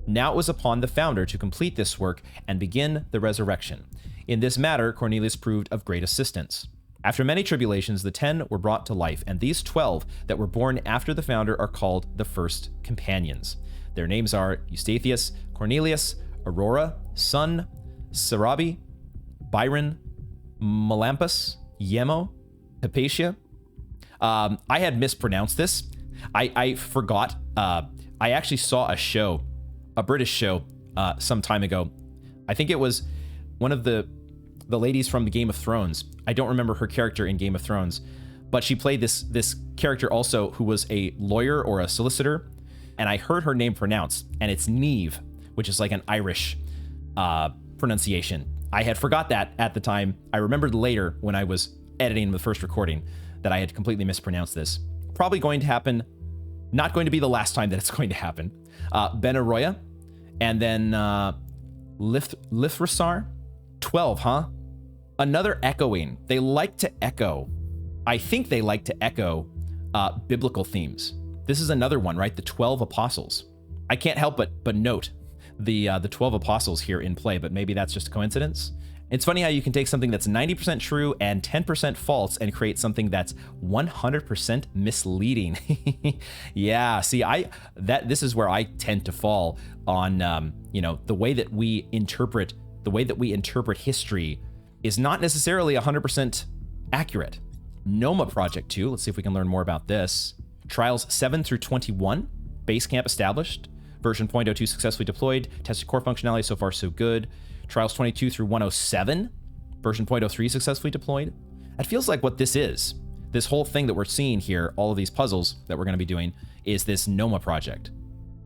Now it was upon the founder to complete this work and begin the resurrection. In this matter, Cornelius proved of great assistance. After many tribulations, the 10 were brought to life, and these 12 that were born after the founder are called the First Companions. Their names are Eustathius, Cornelius, Aurora, Sun, Sarabi, Byron, Melampus, Yemo, Hypatia. I had mispronounced this. I forgot. I actually saw a show, a British show, some time ago. I think it was one of the ladies from the Game of Thrones. I don't remember her character in Game of Thrones, but she played this character also who was a lawyer or a solicitor, and I heard her name pronounced, and it's Neve, which is like an Irish pronunciation. I had forgot that at the time. I remembered later when I was editing the first recording that I had completely mispronounced this. Probably going to happen Not going to be the last time that it's going to happen. Benaroya, and then Lithrisar. 12, huh? Another echoing. They like to echo. I think they like to echo biblical themes. This is another one, right? The 12 apostles. I can't help but note the 12 apostles here in play, but maybe that's just a coincidence. It's funny how you can take something that's 90% true and 10% false and create something that's 100% misleading. Yeah, see, this is where I tend to fall on, the way that we interpret history is not necessarily 100% accurate. Noma Project 2, let's see if we can learn more about this. Trials 7 through 21, base camp established. Version 0.02 successfully deployed. Tested core functionality, so far so good. Trials 22 through 107, version 0.03 successfully deployed. It feels like what this is. This whole thing that we're seeing here, all of these puzzles that we're going to be doing, is this Noma project.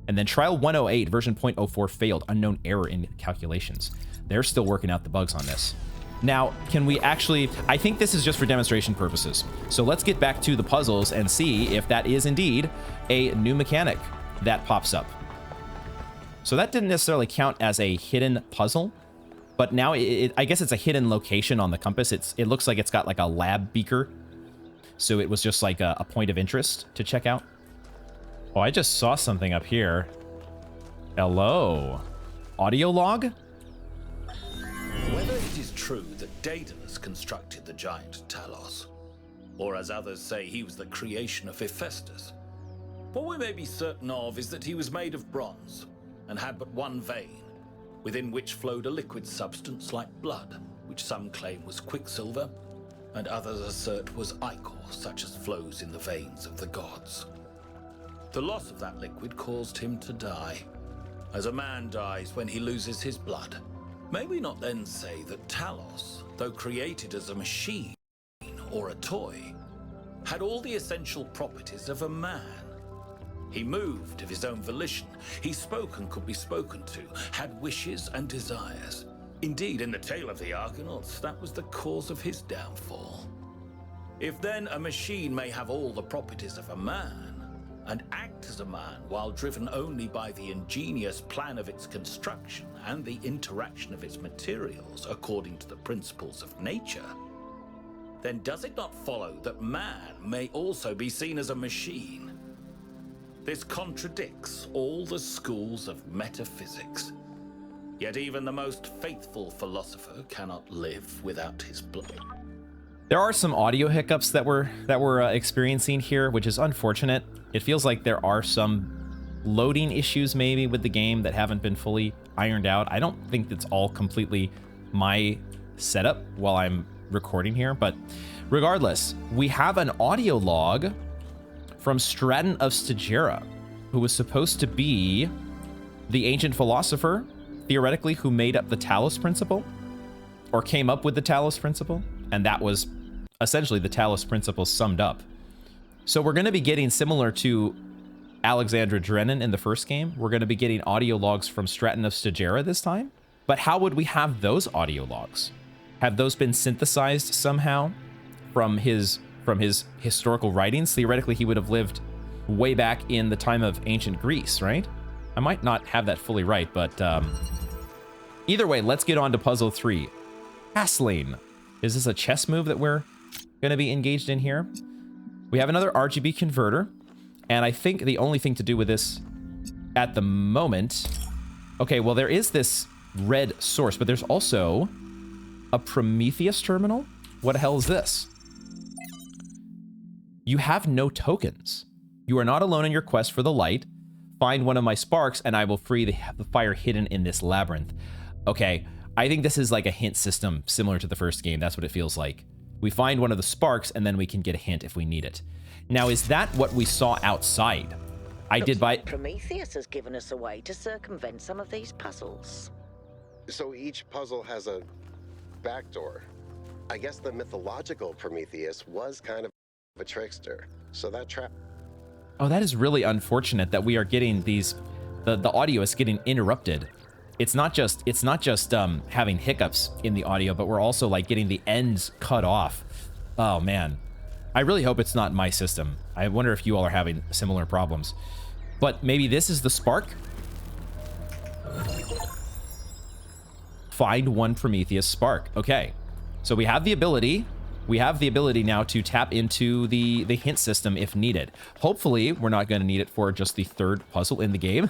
And then trial 108, version 0.04 failed, unknown error in calculations. They're still working out the bugs on this. Now, can we actually, I think this is just for demonstration purposes. So let's get back to the puzzles and see if that is indeed a new mechanic that pops up. So that didn't necessarily count as a hidden puzzle, but now I guess it's a hidden location on the compass. It looks like it's got like a lab beaker. So it was just like a point of interest to check out. Oh, I just saw something up here. Hello. Audio log? Whether it is true that Daedalus constructed the giant Talos, or as others say he was the creation of Hephaestus, what we may be certain of is that he was made of bronze and had but one vein, within which flowed a liquid substance like blood, which some claim was quicksilver, and others assert was ichor, such as flows in the veins of the gods. The loss of that liquid caused him to die, as a man dies when he loses his blood. May we not then say that Talos, though created as a machine or a toy, had all the essential properties of a man? He moved of his own volition. He spoke and could be spoken to, had wishes and desires. Indeed, in the tale of the Argonauts, that was the cause of his downfall. If then a machine may have all the properties of a man, and act as a man while driven only by the ingenious plan of its construction and the interaction of its materials according to the principles of nature, then does it not follow that man may also be seen as a machine? This contradicts all the schools of metaphysics. Yet even the most faithful philosopher cannot live without his blood. There are some audio hiccups that we're experiencing here, which is unfortunate. It feels like there are some loading issues maybe with the game that haven't been fully ironed out. I don't think it's all completely my setup while I'm recording here, but regardless, we have an audio log from Straton of Stygia, who was supposed to be the ancient philosopher, theoretically, who made up the Talos Principle, or came up with the Talos Principle, and that was essentially the Talos Principle summed up. So we're going to be getting, similar to Alexandra Drennan in the first game, we're going to be getting audio logs from Straton of Stygia this time. But how would we have those audio logs? Have those been synthesized somehow from his historical writings? Theoretically, he would have lived way back in the time of ancient Greece, right? I might not have that fully right, but either way, let's get on to puzzle 3. Castling. Is this a chess move that we're going to be engaged in here? We have another RGB converter, and I think the only thing to do with this at the moment... Okay, well, there is this red source, but there's also a Prometheus terminal? What the hell is this? You have no tokens. You are not alone in your quest for the light. Find one of my sparks, and I will free the fire hidden in this labyrinth. Okay, I think this is like a hint system similar to the first game. That's what it feels like. We find one of the sparks, and then we can get a hint if we need it. Now, is that what we saw outside? Prometheus has given us a way to circumvent some of these puzzles. So each puzzle has a backdoor. I guess the mythological Prometheus was kind of a trickster. So that trap... Oh, that is really unfortunate that we are getting these... The audio is getting interrupted. It's not just having hiccups in the audio, but we're also like getting the ends cut off. Oh man, I really hope it's not my system. I wonder if you all are having similar problems. But maybe this is the spark? Find one Prometheus spark. Okay. So we have the ability. We have the ability now to tap into the hint system if needed. Hopefully, we're not going to need it for just the third puzzle in the game.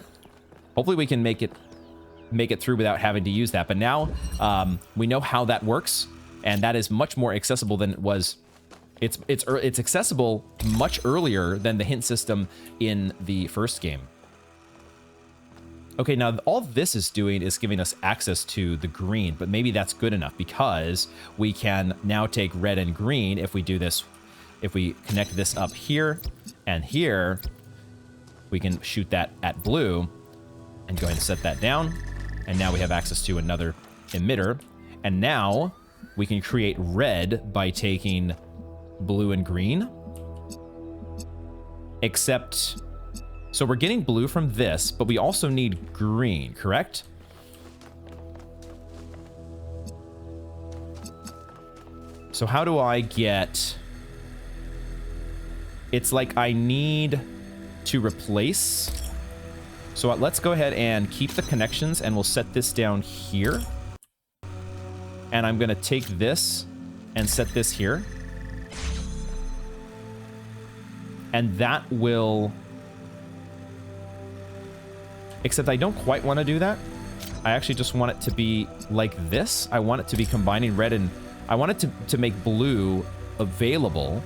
Hopefully, we can make it through without having to use that. But now we know how that works, and that is much more accessible than it was. It's accessible much earlier than the hint system in the first game. Okay, now all this is doing is giving us access to the green, but maybe that's good enough because we can now take red and green if we do this. If we connect this up here and here, we can shoot that at blue and go ahead and set that down. And now we have access to another emitter. And now we can create red by taking blue and green. Except... So we're getting blue from this, but we also need green, correct? So how do I get... It's like I need to replace. So let's go ahead and keep the connections, and we'll set this down here. And I'm going to take this and set this here. And that will... Except I don't quite want to do that. I actually just want it to be like this. I want it to be combining red and... I want it to make blue available.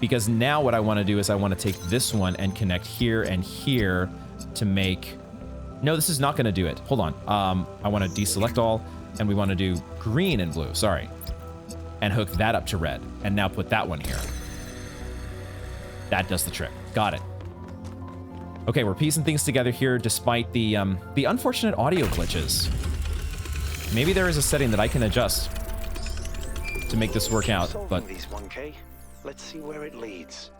Because now what I want to do is I want to take this one and connect here and here to make... No, this is not going to do it. Hold on. I want to deselect all, and we want to do green and blue. Sorry. And hook that up to red. And now put that one here. That does the trick. Got it. Okay, we're piecing things together here despite the unfortunate audio glitches. Maybe there is a setting that I can adjust to make this work out, but... These 1K. Let's see where it leads.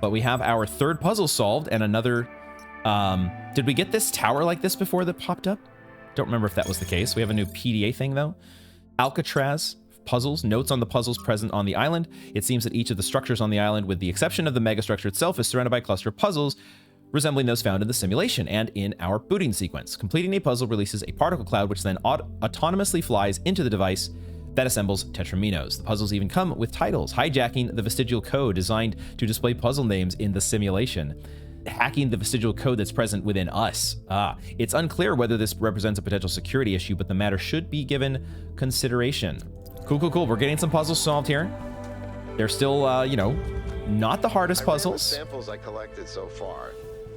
But we have our third puzzle solved and another... did we get this tower like this before that popped up? Don't remember if that was the case. We have a new PDA thing, though. Alcatraz puzzles, notes on the puzzles present on the island. It seems that each of the structures on the island, with the exception of the megastructure itself, is surrounded by a cluster of puzzles resembling those found in the simulation and in our booting sequence. Completing a puzzle releases a particle cloud, which then autonomously flies into the device that assembles Tetrominos. The puzzles even come with titles, hijacking the vestigial code designed to display puzzle names in the simulation. Hacking the vestigial code that's present within us. It's unclear whether this represents a potential security issue, but the matter should be given consideration. Cool. We're getting some puzzles solved here. They're still, you know, not the hardest puzzles. Samples I collected so far.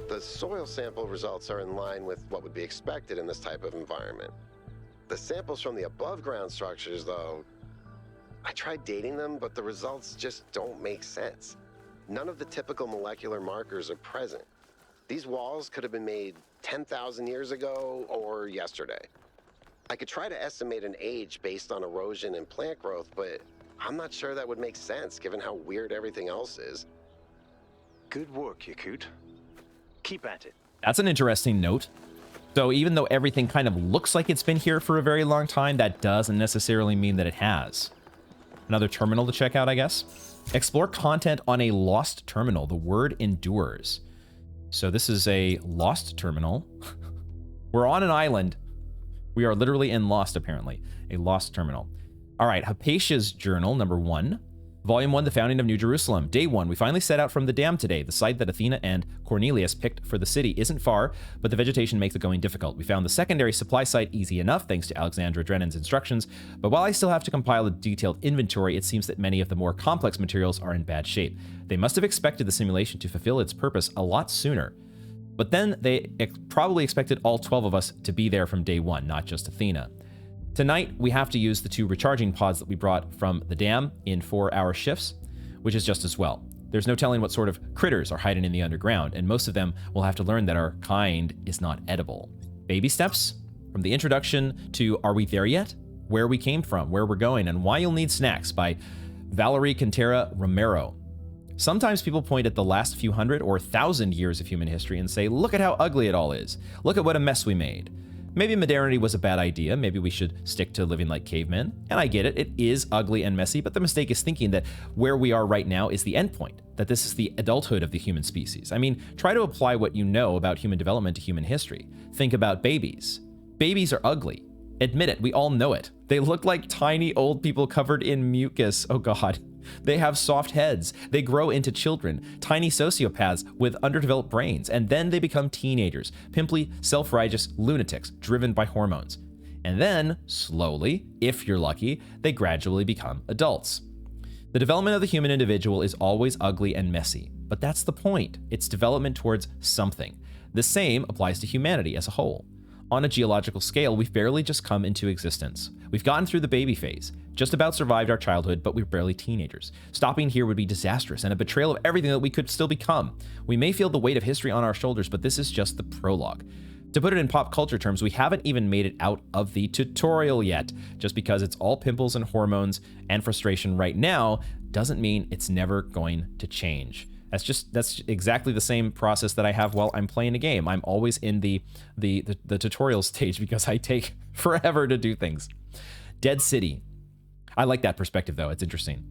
The soil sample results are in line with what would be expected in this type of environment. The samples from the above ground structures, though, I tried dating them, but the results just don't make sense. None of the typical molecular markers are present. These walls could have been made 10,000 years ago or yesterday. I could try to estimate an age based on erosion and plant growth, but I'm not sure that would make sense given how weird everything else is. Good work, Yaqut. Keep at it. That's an interesting note. So even though everything kind of looks like it's been here for a very long time, that doesn't necessarily mean that it has. Another terminal to check out, I guess. Explore content on a lost terminal. The word endures. So this is a lost terminal. We're on an island. We are literally in Lost, apparently. A lost terminal. All right, Hypatia's journal, number 1. Volume 1, The Founding of New Jerusalem. Day 1, we finally set out from the dam today. The site that Athena and Cornelius picked for the city isn't far, but the vegetation makes the going difficult. We found the secondary supply site easy enough, thanks to Alexandra Drennan's instructions, but while I still have to compile a detailed inventory, it seems that many of the more complex materials are in bad shape. They must have expected the simulation to fulfill its purpose a lot sooner. But then they probably expected all 12 of us to be there from day 1, not just Athena. Tonight, we have to use the 2 recharging pods that we brought from the dam in 4-hour shifts, which is just as well. There's no telling what sort of critters are hiding in the underground, and most of them will have to learn that our kind is not edible. Baby steps, from the introduction to Are We There Yet? Where we came from, where we're going, and why you'll need snacks by Valerie Quintera Romero. Sometimes people point at the last few hundred or 1,000 years of human history and say, look at how ugly it all is. Look at what a mess we made. Maybe modernity was a bad idea. Maybe we should stick to living like cavemen. And I get it. It is ugly and messy, but the mistake is thinking that where we are right now is the end point, that this is the adulthood of the human species. I mean, try to apply what you know about human development to human history. Think about babies. Babies are ugly. Admit it. We all know it. They look like tiny old people covered in mucus. Oh God. They have soft heads. They grow into children, tiny sociopaths with underdeveloped brains, and then they become teenagers, pimply, self-righteous lunatics driven by hormones. And then, slowly, if you're lucky, they gradually become adults. The development of the human individual is always ugly and messy, but that's the point. It's development towards something. The same applies to humanity as a whole. On a geological scale, we've barely just come into existence. We've gotten through the baby phase, just about survived our childhood, but we're barely teenagers. Stopping here would be disastrous and a betrayal of everything that we could still become. We may feel the weight of history on our shoulders, but this is just the prologue. To put it in pop culture terms, we haven't even made it out of the tutorial yet. Just because it's all pimples and hormones and frustration right now doesn't mean it's never going to change. That's exactly the same process that I have while I'm playing a game. I'm always in the tutorial stage because I take forever to do things. Dead City. I like that perspective though, it's interesting.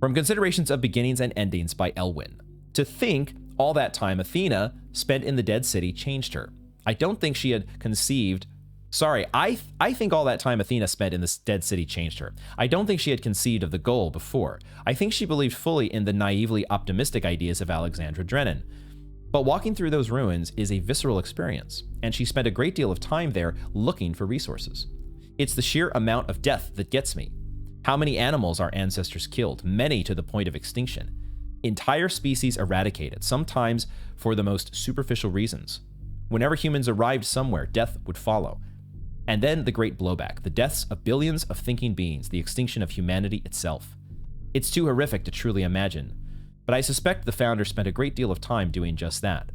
From Considerations of Beginnings and Endings by Elwyn. To think all that time Athena spent in the Dead City changed her. I don't think she had conceived... Sorry, I think all that time Athena spent in this Dead City changed her. I don't think she had conceived of the goal before. I think she believed fully in the naively optimistic ideas of Alexandra Drennan. But walking through those ruins is a visceral experience, and she spent a great deal of time there looking for resources. It's the sheer amount of death that gets me. How many animals our ancestors killed, many to the point of extinction. Entire species eradicated, sometimes for the most superficial reasons. Whenever humans arrived somewhere, death would follow. And then the great blowback, the deaths of billions of thinking beings, the extinction of humanity itself. It's too horrific to truly imagine, but I suspect the founder spent a great deal of time doing just that.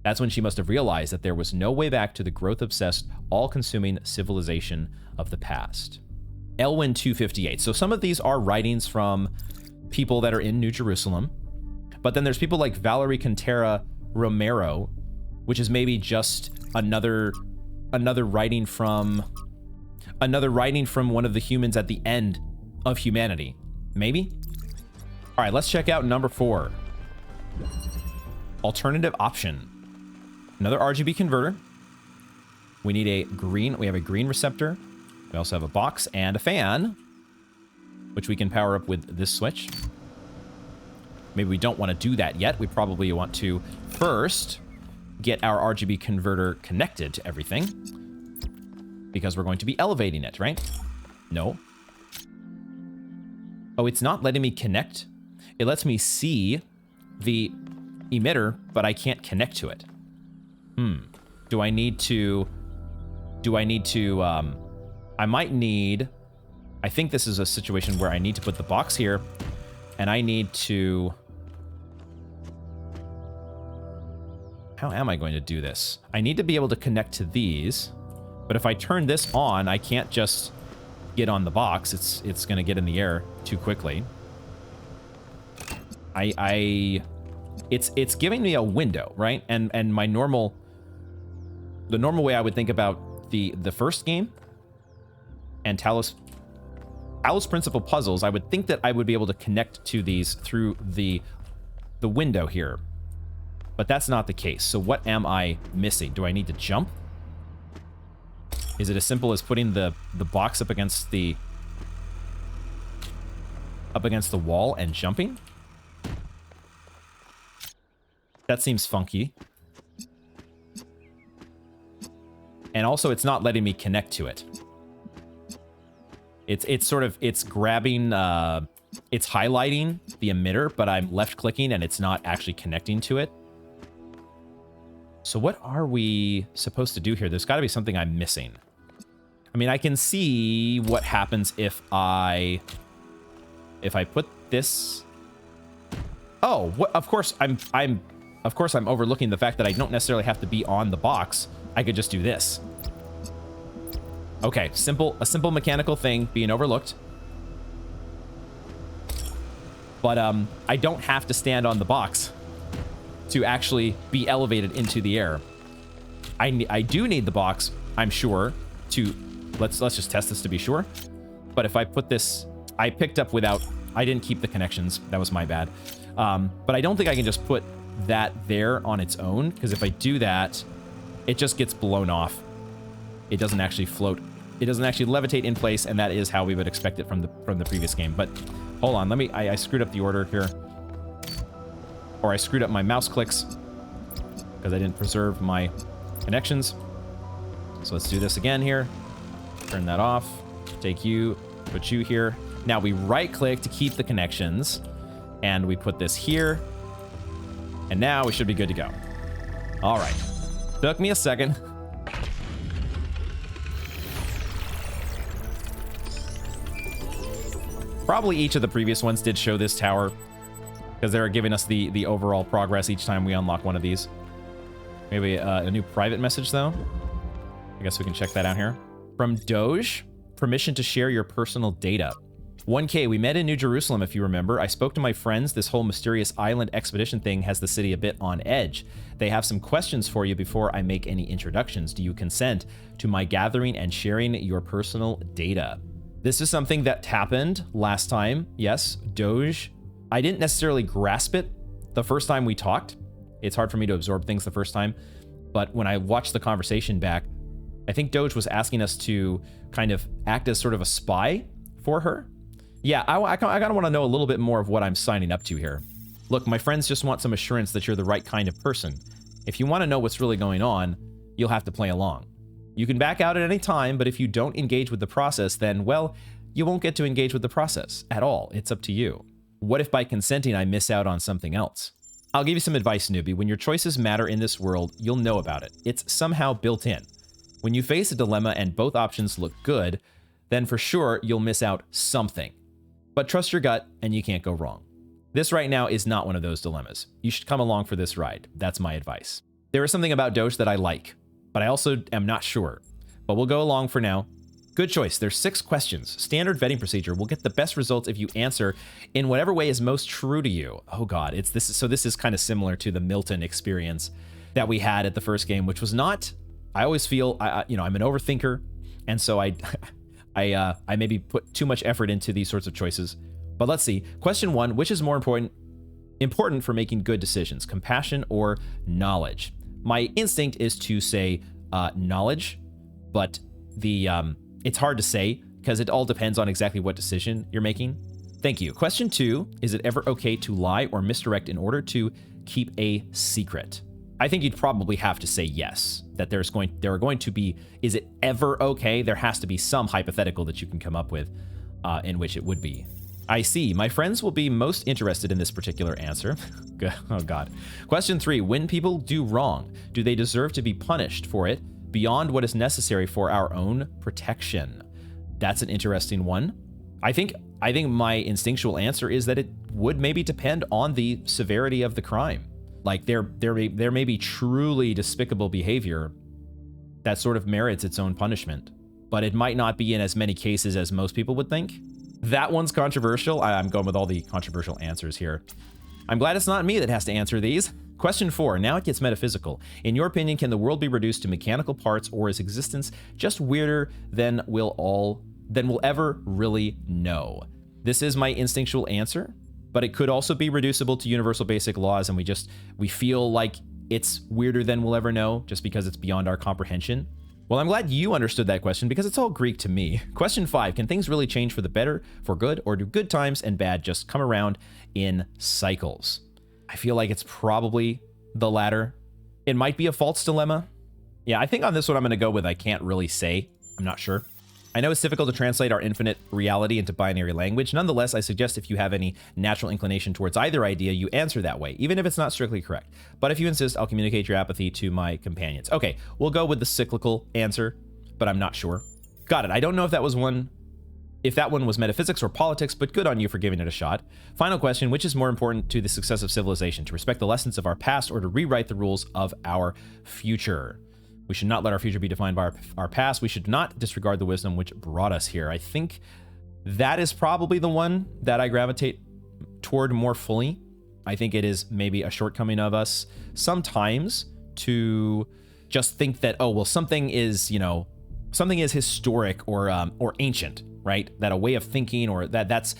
That's when she must have realized that there was no way back to the growth-obsessed, all-consuming civilization of the past. Elwyn 258. So some of these are writings from people that are in New Jerusalem, but then there's people like Valerie Contera Romero, which is maybe just another writing from one of the humans at the end of humanity. Maybe? All right, let's check out number 4. Alternative option. Another RGB converter. We need a green, we have a green receptor. We also have a box and a fan, which we can power up with this switch. Maybe we don't want to do that yet. We probably want to first get our RGB converter connected to everything because we're going to be elevating it, right? No. Oh, it's not letting me connect. It lets me see the emitter, but I can't connect to it. Do I need to, I might need, I think this is a situation where I need to put the box here and I need to, how am I going to do this? I need to be able to connect to these, but if I turn this on, I can't just get on the box. It's going to get in the air too quickly. It's giving me a window, right? And the normal way I would think about the first game and Talos Principle puzzles, I would think that I would be able to connect to these through the window here. But that's not the case. So what am I missing? Do I need to jump? Is it as simple as putting the box up against the wall and jumping? That seems funky. And also it's not letting me connect to it. It's grabbing, it's highlighting the emitter, but I'm left clicking and it's not actually connecting to it. So what are we supposed to do here? There's got to be something I'm missing. I mean, I can see what happens if I put this. Oh, what? Of course I'm overlooking the fact that I don't necessarily have to be on the box. I could just do this. Okay, a simple mechanical thing being overlooked. But I don't have to stand on the box to actually be elevated into the air. I do need the box, I'm sure, to... Let's just test this to be sure. But if I put this... I picked up without... I didn't keep the connections. That was my bad. But I don't think I can just put that there on its own, because if I do that, it just gets blown off. It doesn't actually float. It doesn't actually levitate in place, and that is how we would expect it from the previous game. But hold on, let me... I screwed up the order here. Or I screwed up my mouse clicks because I didn't preserve my connections. So let's do this again here. Turn that off. Take you, put you here. Now we right-click to keep the connections, and we put this here. And now we should be good to go. All right. Took me a second. Probably each of the previous ones did show this tower, because they're giving us the overall progress each time we unlock one of these. Maybe a new private message, though. I guess we can check that out here. From Doge, permission to share your personal data. 1K, we met in New Jerusalem, if you remember. I spoke to my friends. This whole mysterious island expedition thing has the city a bit on edge. They have some questions for you before I make any introductions. Do you consent to my gathering and sharing your personal data? This is something that happened last time. Yes, Doge. I didn't necessarily grasp it the first time we talked. It's hard for me to absorb things the first time. But when I watched the conversation back, I think Doge was asking us to kind of act as sort of a spy for her. Yeah, I kind of want to know a little bit more of what I'm signing up to here. Look, my friends just want some assurance that you're the right kind of person. If you want to know what's really going on, you'll have to play along. You can back out at any time, but if you don't engage with the process, then, well, you won't get to engage with the process at all. It's up to you. What if by consenting I miss out on something else? I'll give you some advice, newbie. When your choices matter in this world, you'll know about it. It's somehow built in. When you face a dilemma and both options look good, then for sure you'll miss out something. But trust your gut and you can't go wrong. This right now is not one of those dilemmas. You should come along for this ride. That's my advice. There is something about Doge that I like, but I also am not sure. But we'll go along for now. Good choice. There's 6 questions. Standard vetting procedure. We'll get the best results if you answer in whatever way is most true to you. Oh God, this is kind of similar to the Milton experience that we had at the first game, which was not. I always feel I'm an overthinker, and so I maybe put too much effort into these sorts of choices. But let's see. Question 1: which is more important for making good decisions, compassion or knowledge? My instinct is to say knowledge, but it's hard to say because it all depends on exactly what decision you're making. Thank you. Question 2: is it ever okay to lie or misdirect in order to keep a secret? I think you'd probably have to say yes, that there are going to be, is it ever okay? There has to be some hypothetical that you can come up with in which it would be. I see. My friends will be most interested in this particular answer. Oh God. Question 3, when people do wrong, do they deserve to be punished for it beyond what is necessary for our own protection? That's an interesting one. I think my instinctual answer is that it would maybe depend on the severity of the crime. Like there may be truly despicable behavior that sort of merits its own punishment, but it might not be in as many cases as most people would think. That one's controversial. I'm going with all the controversial answers here. I'm glad it's not me that has to answer these. Question 4, now it gets metaphysical. In your opinion, can the world be reduced to mechanical parts, or is existence just weirder than we'll ever really know? This is my instinctual answer, but it could also be reducible to universal basic laws, and we feel like it's weirder than we'll ever know just because it's beyond our comprehension. Well, I'm glad you understood that question because it's all Greek to me. Question 5, can things really change for the better, for good, or do good times and bad just come around in cycles? I feel like it's probably the latter. It might be a false dilemma. Yeah, I think on this one I'm going to go with I can't really say. I'm not sure. I know it's difficult to translate our infinite reality into binary language. Nonetheless, I suggest if you have any natural inclination towards either idea, you answer that way, even if it's not strictly correct. But if you insist, I'll communicate your apathy to my companions. Okay, we'll go with the cyclical answer, but I'm not sure. Got it. I don't know if that one was metaphysics or politics, but good on you for giving it a shot. Final question, which is more important to the success of civilization, to respect the lessons of our past or to rewrite the rules of our future? We should not let our future be defined by our past. We should not disregard the wisdom which brought us here. I think that is probably the one that I gravitate toward more fully. I think it is maybe a shortcoming of us sometimes to just think that, oh, well, something is, you know, something is historic or ancient, right? That a way of thinking, or that's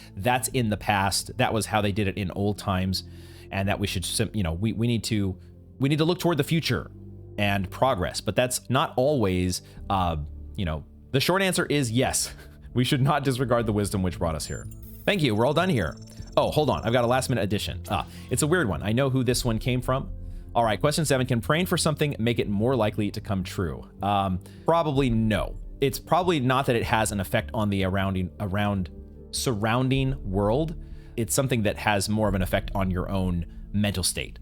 in the past. That was how they did it in old times, and that we should, you know, we need to look toward the future and progress. But that's not always, you know, the short answer is yes. We should not disregard the wisdom which brought us here. Thank you. We're all done here. Oh, hold on. I've got a last minute addition. It's a weird one. I know who this one came from. All right, question 7. Can praying for something make it more likely to come true? Probably no. It's probably not that it has an effect on the surrounding world. It's something that has more of an effect on your own mental state.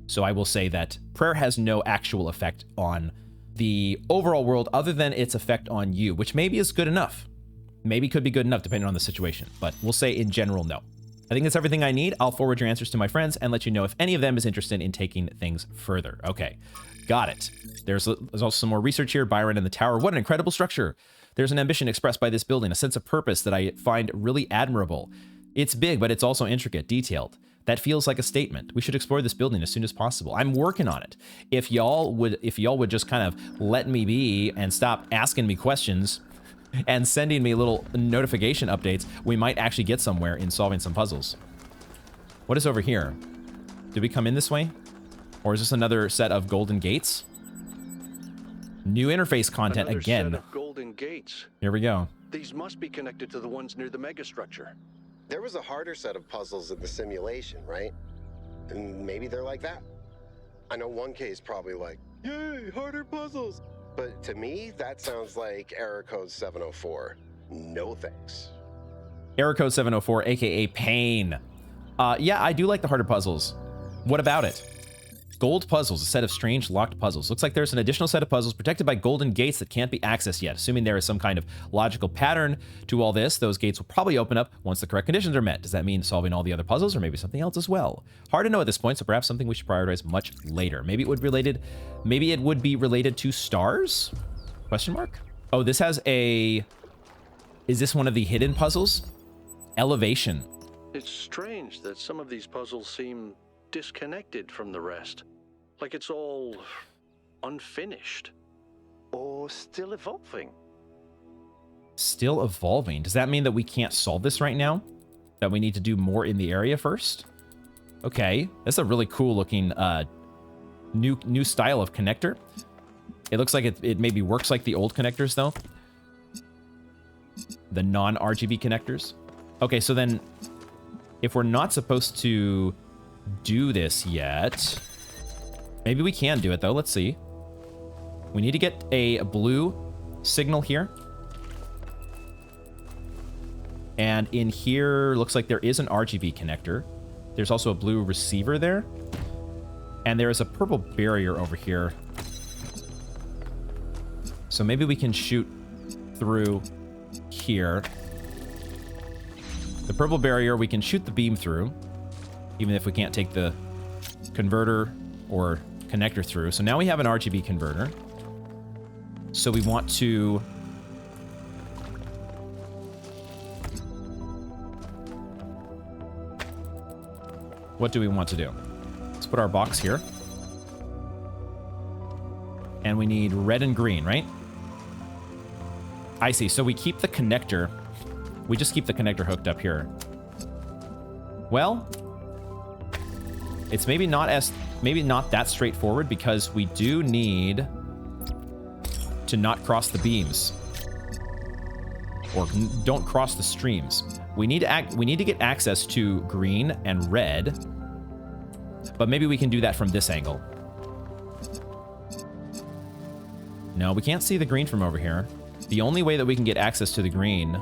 So I will say that prayer has no actual effect on the overall world other than its effect on you, which maybe is good enough. Maybe could be good enough depending on the situation, but we'll say in general, no. I think that's everything I need. I'll forward your answers to my friends and let you know if any of them is interested in taking things further. Okay, got it. There's also some more research here. Byron and the tower. What an incredible structure. There's an ambition expressed by this building, a sense of purpose that I find really admirable. It's big, but it's also intricate, detailed. That feels like a statement. We should explore this building as soon as possible. I'm working on it. If y'all would just kind of let me be and stop asking me questions and sending me little notification updates, we might actually get somewhere in solving some puzzles. What is over here? Did we come in this way? Or is this another set of golden gates? New interface content Another again. set of golden gates. Here we go. These must be connected to the ones near the megastructure. There was a harder set of puzzles in the simulation, right? And maybe they're like that. I know 1K is probably like, yay, harder puzzles. But to me, that sounds like error code 704. No thanks. Error code 704, aka pain. Yeah, I do like the harder puzzles. What about it? Gold puzzles, a set of strange locked puzzles. Looks like there's an additional set of puzzles protected by golden gates that can't be accessed yet. Assuming there is some kind of logical pattern to all this, those gates will probably open up once the correct conditions are met. Does that mean solving all the other puzzles, or maybe something else as well? Hard to know at this point, so perhaps something we should prioritize much later. Maybe it would be related to stars? Question mark? Oh, this has a... Is this one of the hidden puzzles? Elevation. It's strange that some of these puzzles seem disconnected from the rest. Like it's all unfinished. Or still evolving. Still evolving? Does that mean that we can't solve this right now? That we need to do more in the area first? Okay, that's a really cool looking new style of connector. It looks like it maybe works like the old connectors though. The non-RGB connectors. Okay, so then if we're not supposed to do this yet, maybe we can do it though. Let's see. We need to get a blue signal here. And in here, looks like there is an RGB connector. There's also a blue receiver there. And there is a purple barrier over here. So maybe we can shoot through here. The purple barrier, we can shoot the beam through, even if we can't take the converter or connector through. So now we have an RGB converter. So we want to... What do we want to do? Let's put our box here. And we need red and green, right? I see. So we keep the connector. We just keep the connector hooked up here. Well, it's maybe not that straightforward, because we do need to not cross the beams, or don't cross the streams. We need to get access to green and red, but maybe we can do that from this angle. No, we can't see the green from over here. The only way that we can get access to the green,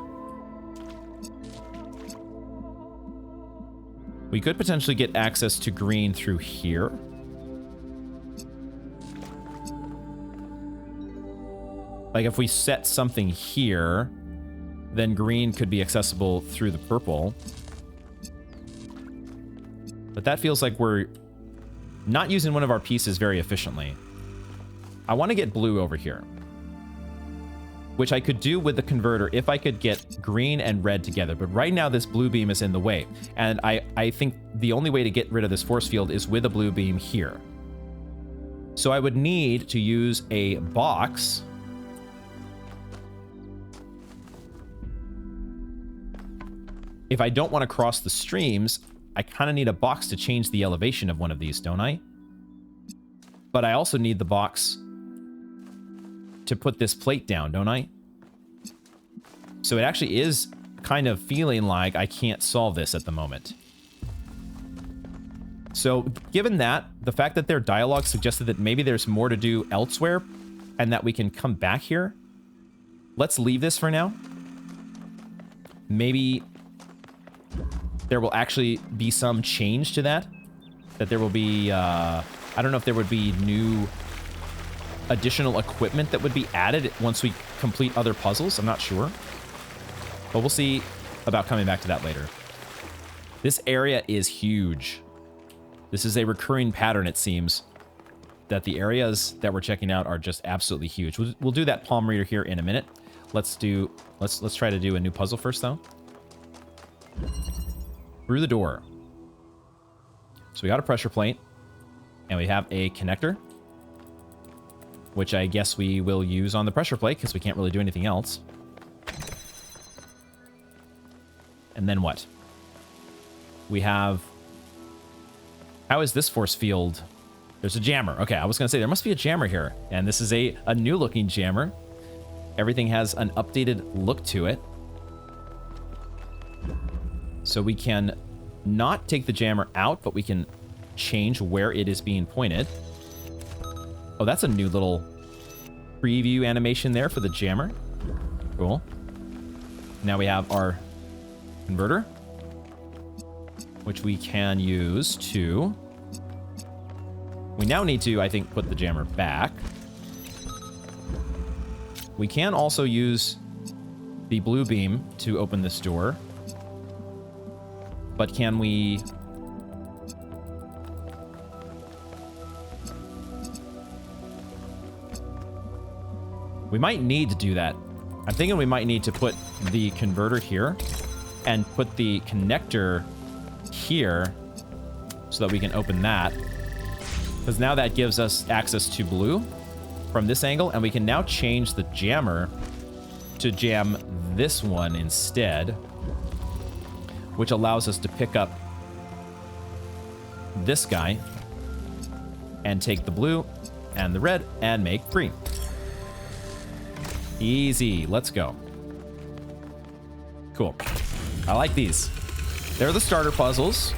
we could potentially get access to green through here. Like if we set something here, then green could be accessible through the purple. But that feels like we're not using one of our pieces very efficiently. I want to get blue over here, which I could do with the converter if I could get green and red together. But right now this blue beam is in the way. And I think the only way to get rid of this force field is with a blue beam here. So I would need to use a box. If I don't want to cross the streams, I kind of need a box to change the elevation of one of these, don't I? But I also need the box to put this plate down, don't I? So it actually is kind of feeling like I can't solve this at the moment. So given that, the fact that their dialogue suggested that maybe there's more to do elsewhere and that we can come back here, let's leave this for now. Maybe there will actually be some change to that. That there will be, I don't know if there would be new additional equipment that would be added once we complete other puzzles. I'm not sure. But we'll see about coming back to that later. This area is huge. This is a recurring pattern, it seems, that the areas that we're checking out are just absolutely huge. We'll do that palm reader here in a minute. Let's try to do a new puzzle first, though. Through the door. So we got a pressure plate, and we have a connector, which I guess we will use on the pressure plate because we can't really do anything else. And then what? We have... How is this force field? There's a jammer. Okay, I was going to say there must be a jammer here. And this is a new looking jammer. Everything has an updated look to it. So we can not take the jammer out, but we can change where it is being pointed. Oh, that's a new little preview animation there for the jammer. Cool. Now we have our converter, which we can use to... We now need to, I think, put the jammer back. We can also use the blue beam to open this door. But can we... We might need to do that. I'm thinking we might need to put the converter here and put the connector here so that we can open that. Because now that gives us access to blue from this angle, and we can now change the jammer to jam this one instead, which allows us to pick up this guy and take the blue and the red and make green. Easy. Let's go. Cool. I like these. They're the starter puzzles.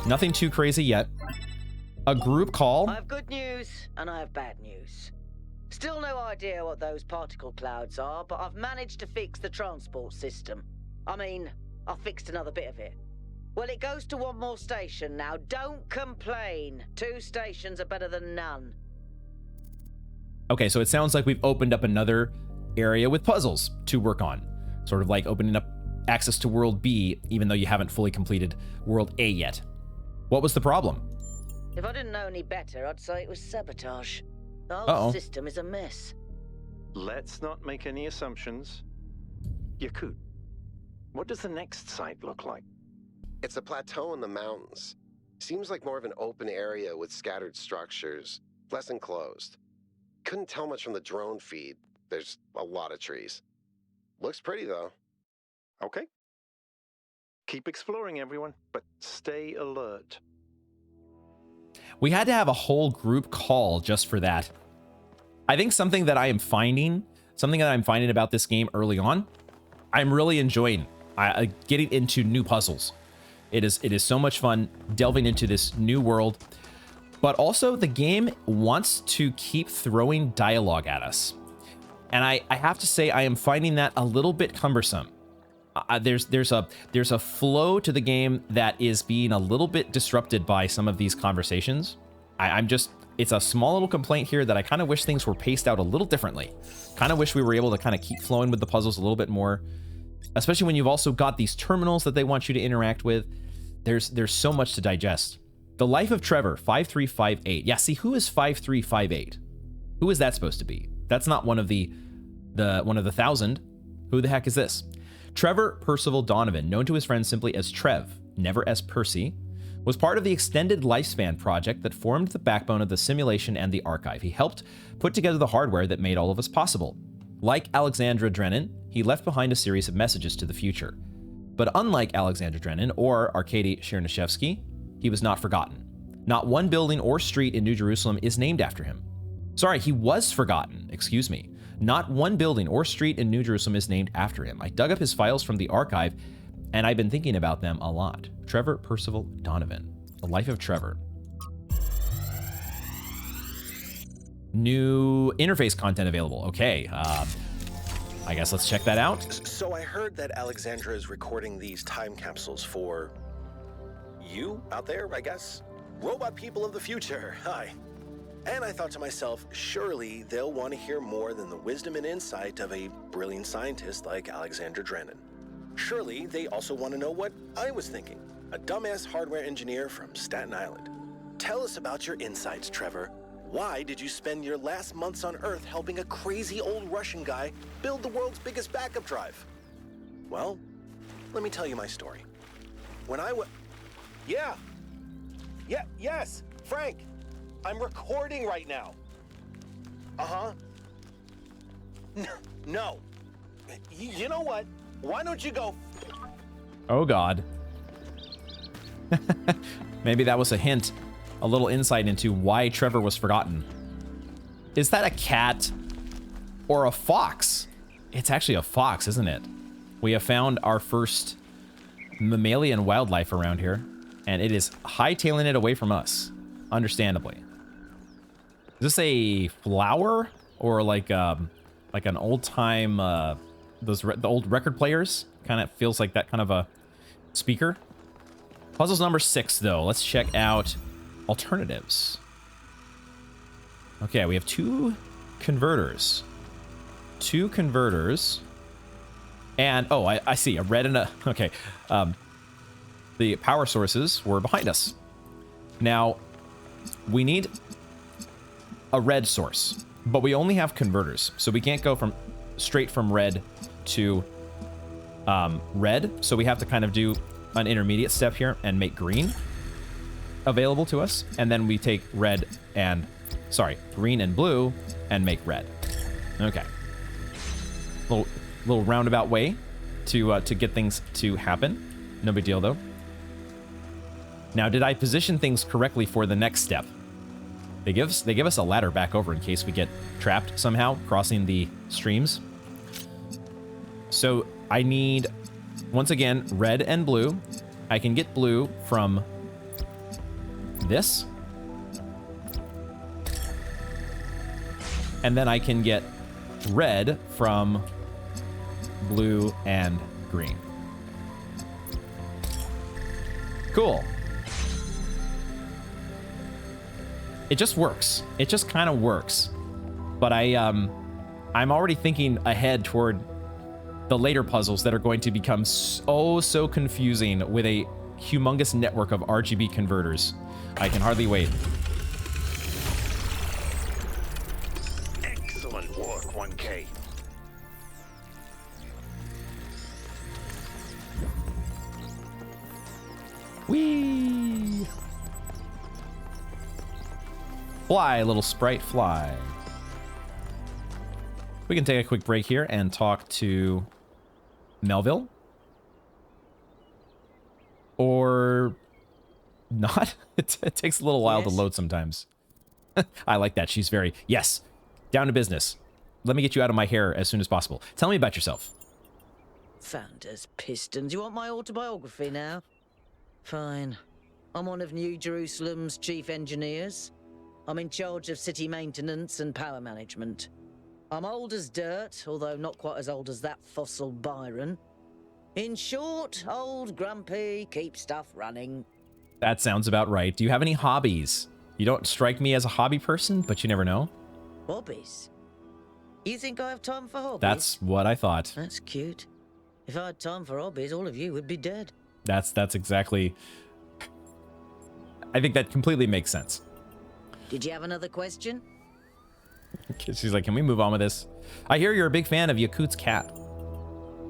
Nothing too crazy yet. A group call. I have good news and I have bad news. Still no idea what those particle clouds are, but I've managed to fix the transport system. I mean, I fixed another bit of it. Well, it goes to one more station now. Don't complain. 2 stations are better than none. Okay, so it sounds like we've opened up another area with puzzles to work on. Sort of like opening up access to World B, even though you haven't fully completed World A yet. What was the problem? If I didn't know any better, I'd say it was sabotage. The whole system is a mess. Let's not make any assumptions. Yaqut, what does the next site look like? It's a plateau in the mountains. Seems like more of an open area with scattered structures, less enclosed. Couldn't tell much from the drone feed. There's a lot of trees. Looks pretty, though. Okay. Keep exploring, everyone, but stay alert. We had to have a whole group call just for that. I think something that I'm finding about this game early on, I'm really enjoying getting into new puzzles. It is so much fun delving into this new world, but also the game wants to keep throwing dialogue at us. And I have to say, I am finding that a little bit cumbersome. There's a flow to the game that is being a little bit disrupted by some of these conversations. It's a small little complaint here that I kind of wish things were paced out a little differently. Kind of wish we were able to kind of keep flowing with the puzzles a little bit more, especially when you've also got these terminals that they want you to interact with. There's so much to digest. The Life of Trevor 5358. Yeah, see, who is 5358? Who is that supposed to be? That's not one of the 1,000. Who the heck is this? Trevor Percival Donovan, known to his friends simply as Trev, never as Percy, was part of the Extended Lifespan project that formed the backbone of the simulation and the archive. He helped put together the hardware that made all of us possible. Like Alexandra Drennan, he left behind a series of messages to the future. But unlike Alexandra Drennan or Arkady Chernyshevsky, he was not forgotten. Not one building or street in New Jerusalem is named after him. Sorry, he was forgotten, excuse me. Not one building or street in New Jerusalem is named after him. I dug up his files from the archive, and I've been thinking about them a lot. Trevor Percival Donovan, The Life of Trevor. New interface content available. Okay, I guess let's check that out. So I heard that Alexandra is recording these time capsules for you out there, I guess? Robot people of the future, hi. And I thought to myself, surely they'll want to hear more than the wisdom and insight of a brilliant scientist like Alexandra Drennan. Surely they also want to know what I was thinking, a dumbass hardware engineer from Staten Island. Tell us about your insights, Trevor. Why did you spend your last months on Earth helping a crazy old Russian guy build the world's biggest backup drive? Well, let me tell you my story. When I was... Yes, Frank. I'm recording right now. Uh-huh. No. You know what? Why don't you go... Oh, God. Maybe that was a hint, a little insight into why Trevor was forgotten. Is that a cat or a fox? It's actually a fox, isn't it? We have found our first mammalian wildlife around here, and it is hightailing it away from us, understandably. Is this a flower or like an old time the old record players? Kind of feels like that kind of a speaker. Puzzles number 6 though. Let's check out alternatives. Okay, we have 2 converters. 2 converters. And oh, I see a red and a okay. The power sources were behind us. Now we need a red source, but we only have converters, so we can't go straight from red to red. So we have to kind of do an intermediate step here and make green available to us, and then we take green and blue and make red. Okay, little roundabout way to get things to happen. No big deal though. Now, did I position things correctly for the next step? They give us a ladder back over in case we get trapped somehow crossing the streams. So I need, once again, red and blue. I can get blue from this. And then I can get red from blue and green. Cool. It just works. It just kind of works. But I'm already thinking ahead toward the later puzzles that are going to become so confusing with a humongous network of RGB converters. I can hardly wait. Excellent work, 1K. Whee! Fly, little sprite, fly. We can take a quick break here and talk to Melville. Or not. It takes a little while to load sometimes. I like that. She's very, yes, down to business. Let me get you out of my hair as soon as possible. Tell me about yourself. Founders, pistons. You want my autobiography now? Fine. I'm one of New Jerusalem's chief engineers. I'm in charge of city maintenance and power management. I'm old as dirt, although not quite as old as that fossil Byron. In short, old, grumpy, keep stuff running. That sounds about right. Do you have any hobbies? You don't strike me as a hobby person, but you never know. Hobbies? You think I have time for hobbies? That's what I thought. That's cute. If I had time for hobbies, all of you would be dead. That's exactly... I think that completely makes sense. Did you have another question? She's like, can we move on with this? I hear you're a big fan of Yaqut's cat.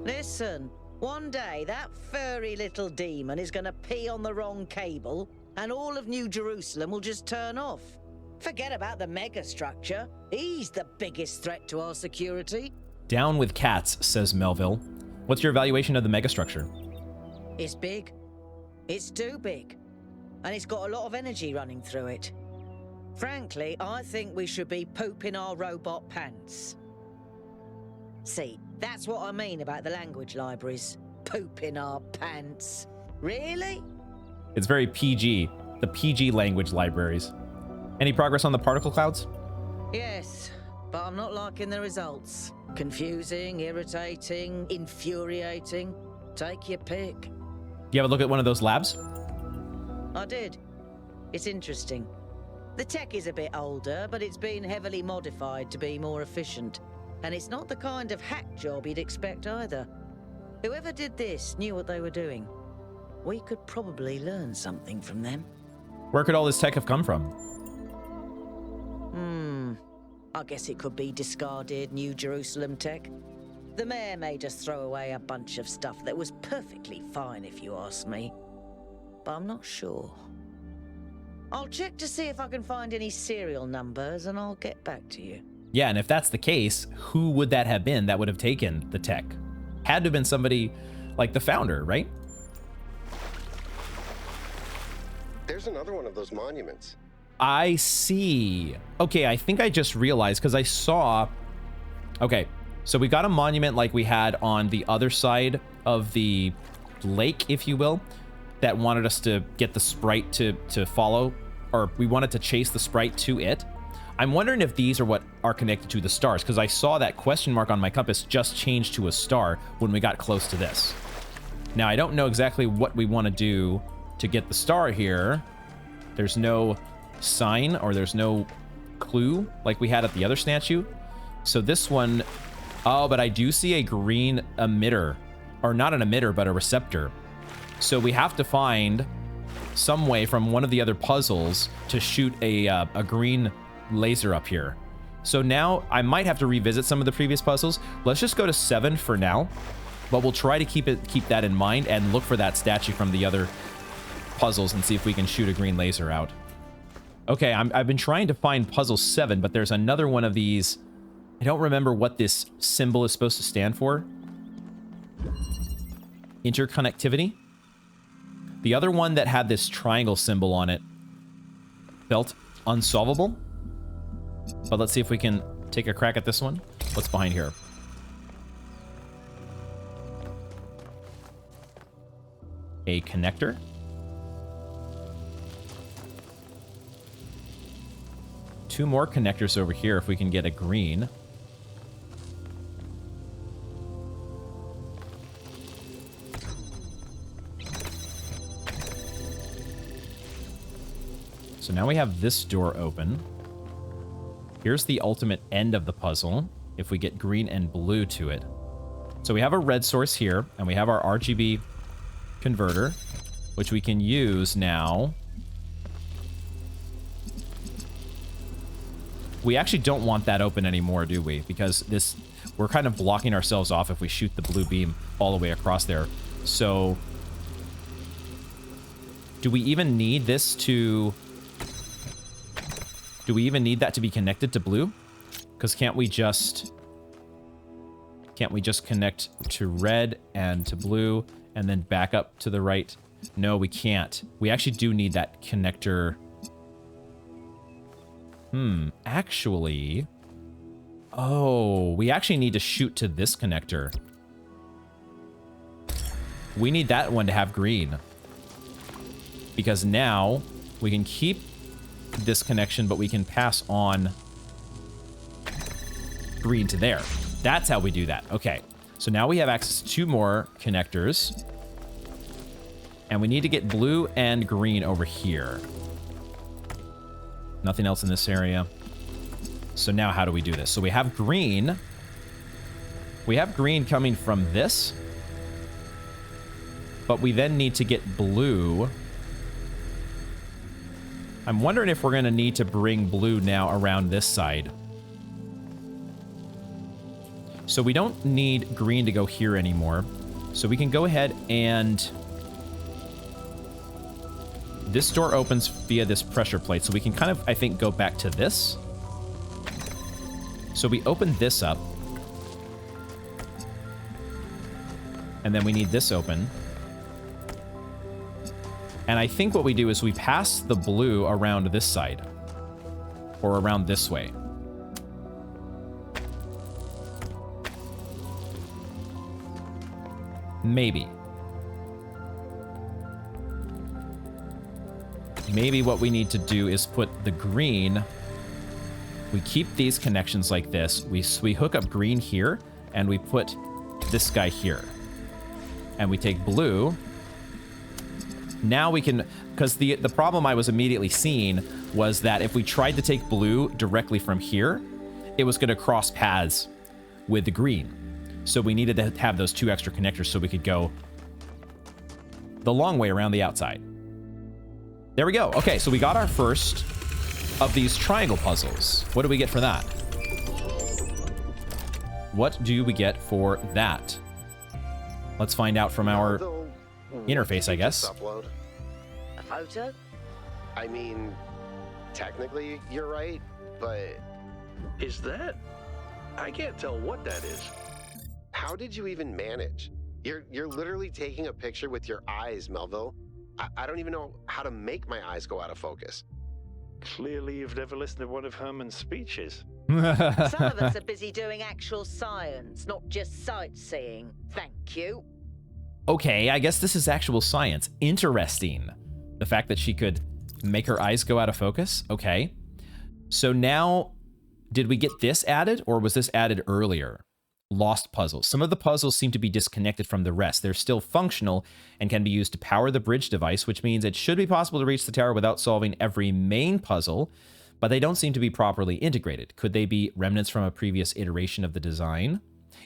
Listen, one day that furry little demon is going to pee on the wrong cable, and all of New Jerusalem will just turn off. Forget about the Megastructure. He's the biggest threat to our security. Down with cats, says Melville. What's your evaluation of the megastructure? It's big. It's too big. And it's got a lot of energy running through it. Frankly, I think we should be pooping our robot pants. See, that's what I mean about the language libraries. Pooping our pants. Really? It's very PG. The PG language libraries. Any progress on the particle clouds? Yes, but I'm not liking the results. Confusing, irritating, infuriating. Take your pick. You have a look at one of those labs? I did. It's interesting. The tech is a bit older, but it's been heavily modified to be more efficient. And it's not the kind of hack job you'd expect either. Whoever did this knew what they were doing. We could probably learn something from them. Where could all this tech have come from? I guess it could be discarded New Jerusalem tech. The mayor made us throw away a bunch of stuff that was perfectly fine if you ask me. But I'm not sure. I'll check to see if I can find any serial numbers and I'll get back to you. Yeah, and if that's the case, who would that have been that would have taken the tech? Had to have been somebody like the founder, right? There's another one of those monuments. I see. Okay, I think I just realized because I saw... Okay, so we got a monument like we had on the other side of the lake, if you will, that wanted us to get the sprite to follow, or we wanted to chase the sprite to it. I'm wondering if these are what are connected to the stars, because I saw that question mark on my compass just change to a star when we got close to this. Now, I don't know exactly what we want to do to get the star here. There's no sign or there's no clue like we had at the other statue. So this one, oh, but I do see a green emitter, or not an emitter, but a receptor. So we have to find some way from one of the other puzzles to shoot a green laser up here. So now I might have to revisit some of the previous puzzles. Let's just go to 7 for now, but we'll try to keep that in mind and look for that statue from the other puzzles and see if we can shoot a green laser out. Okay, I've been trying to find puzzle 7, but there's another one of these. I don't remember what this symbol is supposed to stand for. Interconnectivity. The other one that had this triangle symbol on it felt unsolvable. But let's see if we can take a crack at this one. What's behind here? A connector. Two more connectors over here if we can get a green. So now we have this door open. Here's the ultimate end of the puzzle, if we get green and blue to it. So we have a red source here, and we have our RGB converter, which we can use now. We actually don't want that open anymore, do we? Because we're kind of blocking ourselves off if we shoot the blue beam all the way across there. So do we even need this to... Do we even need that to be connected to blue? Because can't we just connect to red and to blue and then back up to the right? No, we can't. We actually do need that connector. Actually... Oh, we actually need to shoot to this connector. We need that one to have green. Because now we can keep this connection, but we can pass on green to there. That's how we do that. Okay, so now we have access to 2 more connectors. And we need to get blue and green over here. Nothing else in this area. So now how do we do this? So we have green. We have green coming from this. But we then need to get blue. I'm wondering if we're going to need to bring blue now around this side. So we don't need green to go here anymore. So we can go ahead and This door opens via this pressure plate, so we can kind of, I think, go back to this. So we open this up. And then we need this open. And I think what we do is we pass the blue around this side. Or around this way. Maybe. Maybe what we need to do is put the green. We keep these connections like this. We hook up green here, and we put this guy here. And we take blue. Now we can, because the problem I was immediately seeing was that if we tried to take blue directly from here, it was going to cross paths with the green. So we needed to have those 2 extra connectors so we could go the long way around the outside. There we go. Okay, so we got our first of these triangle puzzles. What do we get for that? What do we get for that? Let's find out from our interface, I guess. Upload? A photo? I mean, technically you're right, but Is that? I can't tell what that is. how did you even manage? You're literally taking a picture with your eyes, Melville. I don't even know how to make my eyes go out of focus. Clearly, you've never listened to one of Herman's speeches. Some of us are busy doing actual science, not just sightseeing. Thank you. Okay, I guess this is actual science. Interesting. The fact that she could make her eyes go out of focus. Okay. So now, did we get this added, or was this added earlier? Lost puzzles. Some of the puzzles seem to be disconnected from the rest. They're still functional and can be used to power the bridge device, which means it should be possible to reach the tower without solving every main puzzle, but they don't seem to be properly integrated. Could they be remnants from a previous iteration of the design?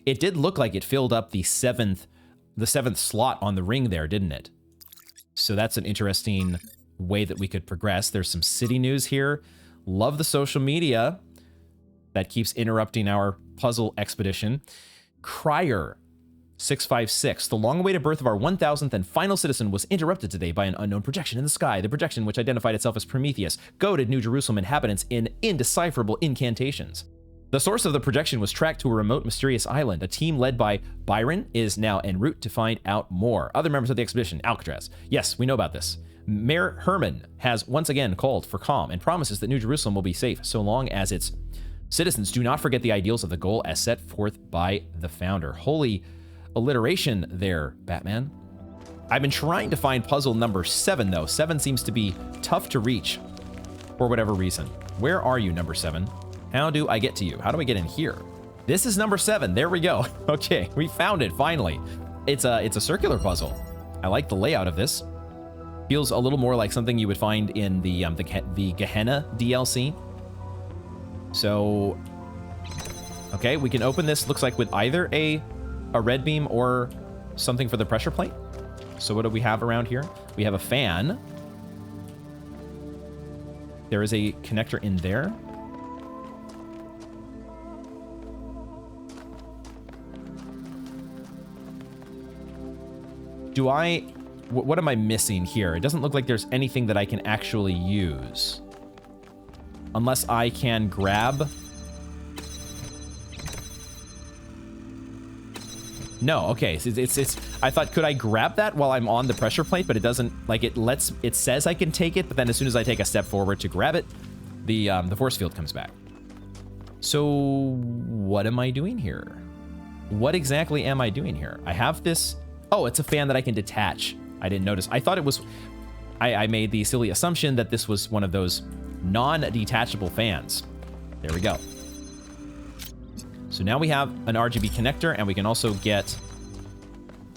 It did look like it filled up the seventh slot on the ring there, didn't it? So that's an interesting way that we could progress. There's some city news here. Love the social media that keeps interrupting our puzzle expedition. Crier 656. The long-awaited birth of our 1000th and final citizen was interrupted today by an unknown projection in the sky. The projection, which identified itself as Prometheus, goaded New Jerusalem inhabitants in indecipherable incantations. The source of the projection was tracked to a remote, mysterious island. A team led by Byron is now en route to find out more. Other members of the expedition, Alcatraz. Yes, we know about this. Mayor Herman has once again called for calm and promises that New Jerusalem will be safe so long as its citizens do not forget the ideals of the goal as set forth by the founder. Holy alliteration there, Batman. I've been trying to find puzzle number 7, though. 7 seems to be tough to reach for whatever reason. Where are you, number 7? How do I get to you? How do I get in here? This is number 7. There we go. Okay, we found it, finally. It's a circular puzzle. I like the layout of this. Feels a little more like something you would find in the Gehenna DLC. So, okay, we can open this, looks like with either a red beam or something for the pressure plate. So what do we have around here? We have a fan. There is a connector in there. What am I missing here? It doesn't look like there's anything that I can actually use. Unless I can grab... No, okay. It's I thought, could I grab that while I'm on the pressure plate? But it doesn't, like, it says I can take it, but then as soon as I take a step forward to grab it, the force field comes back. So what am I doing here? What exactly am I doing here? I have this... Oh, it's a fan that I can detach. I didn't notice. I thought it was... I made the silly assumption that this was one of those non-detachable fans. There we go. So now we have an RGB connector, and we can also get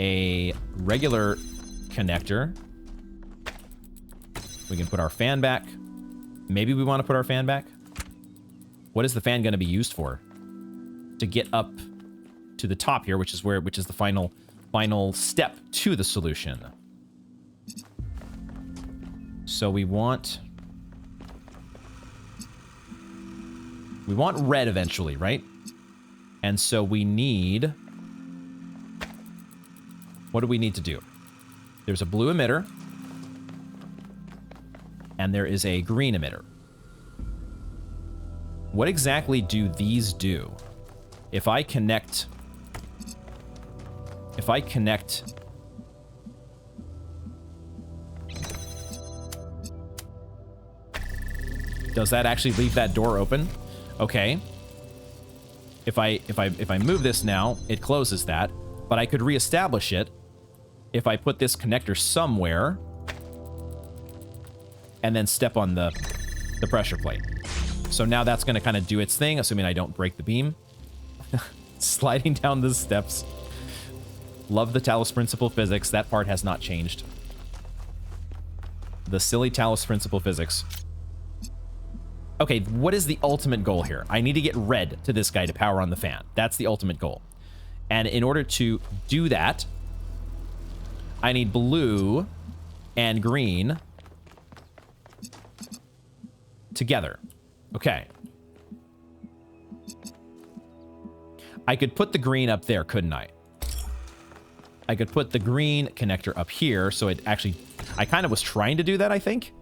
a regular connector. We can put our fan back. Maybe we want to put our fan back. What is the fan going to be used for? To get up to the top here, which is the final step to the solution. So we want red eventually, right? And so we need... What do we need to do? There's a blue emitter. and there is a green emitter. What exactly do these do? If I connect... Does that actually leave that door open? Okay. If I move this now, it closes that, but I could reestablish it if I put this connector somewhere and then step on the pressure plate. So now that's going to kind of do its thing, assuming I don't break the beam. Sliding down the steps. Love the Talos Principle physics. That part has not changed. The silly Talos Principle physics. Okay, what is the ultimate goal here? I need to get red to this guy to power on the fan. That's the ultimate goal. And in order to do that, I need blue and green together. Okay. I could put the green up there, couldn't I? I could put the green connector up here, so it actually... I kind of was trying to do that, I think.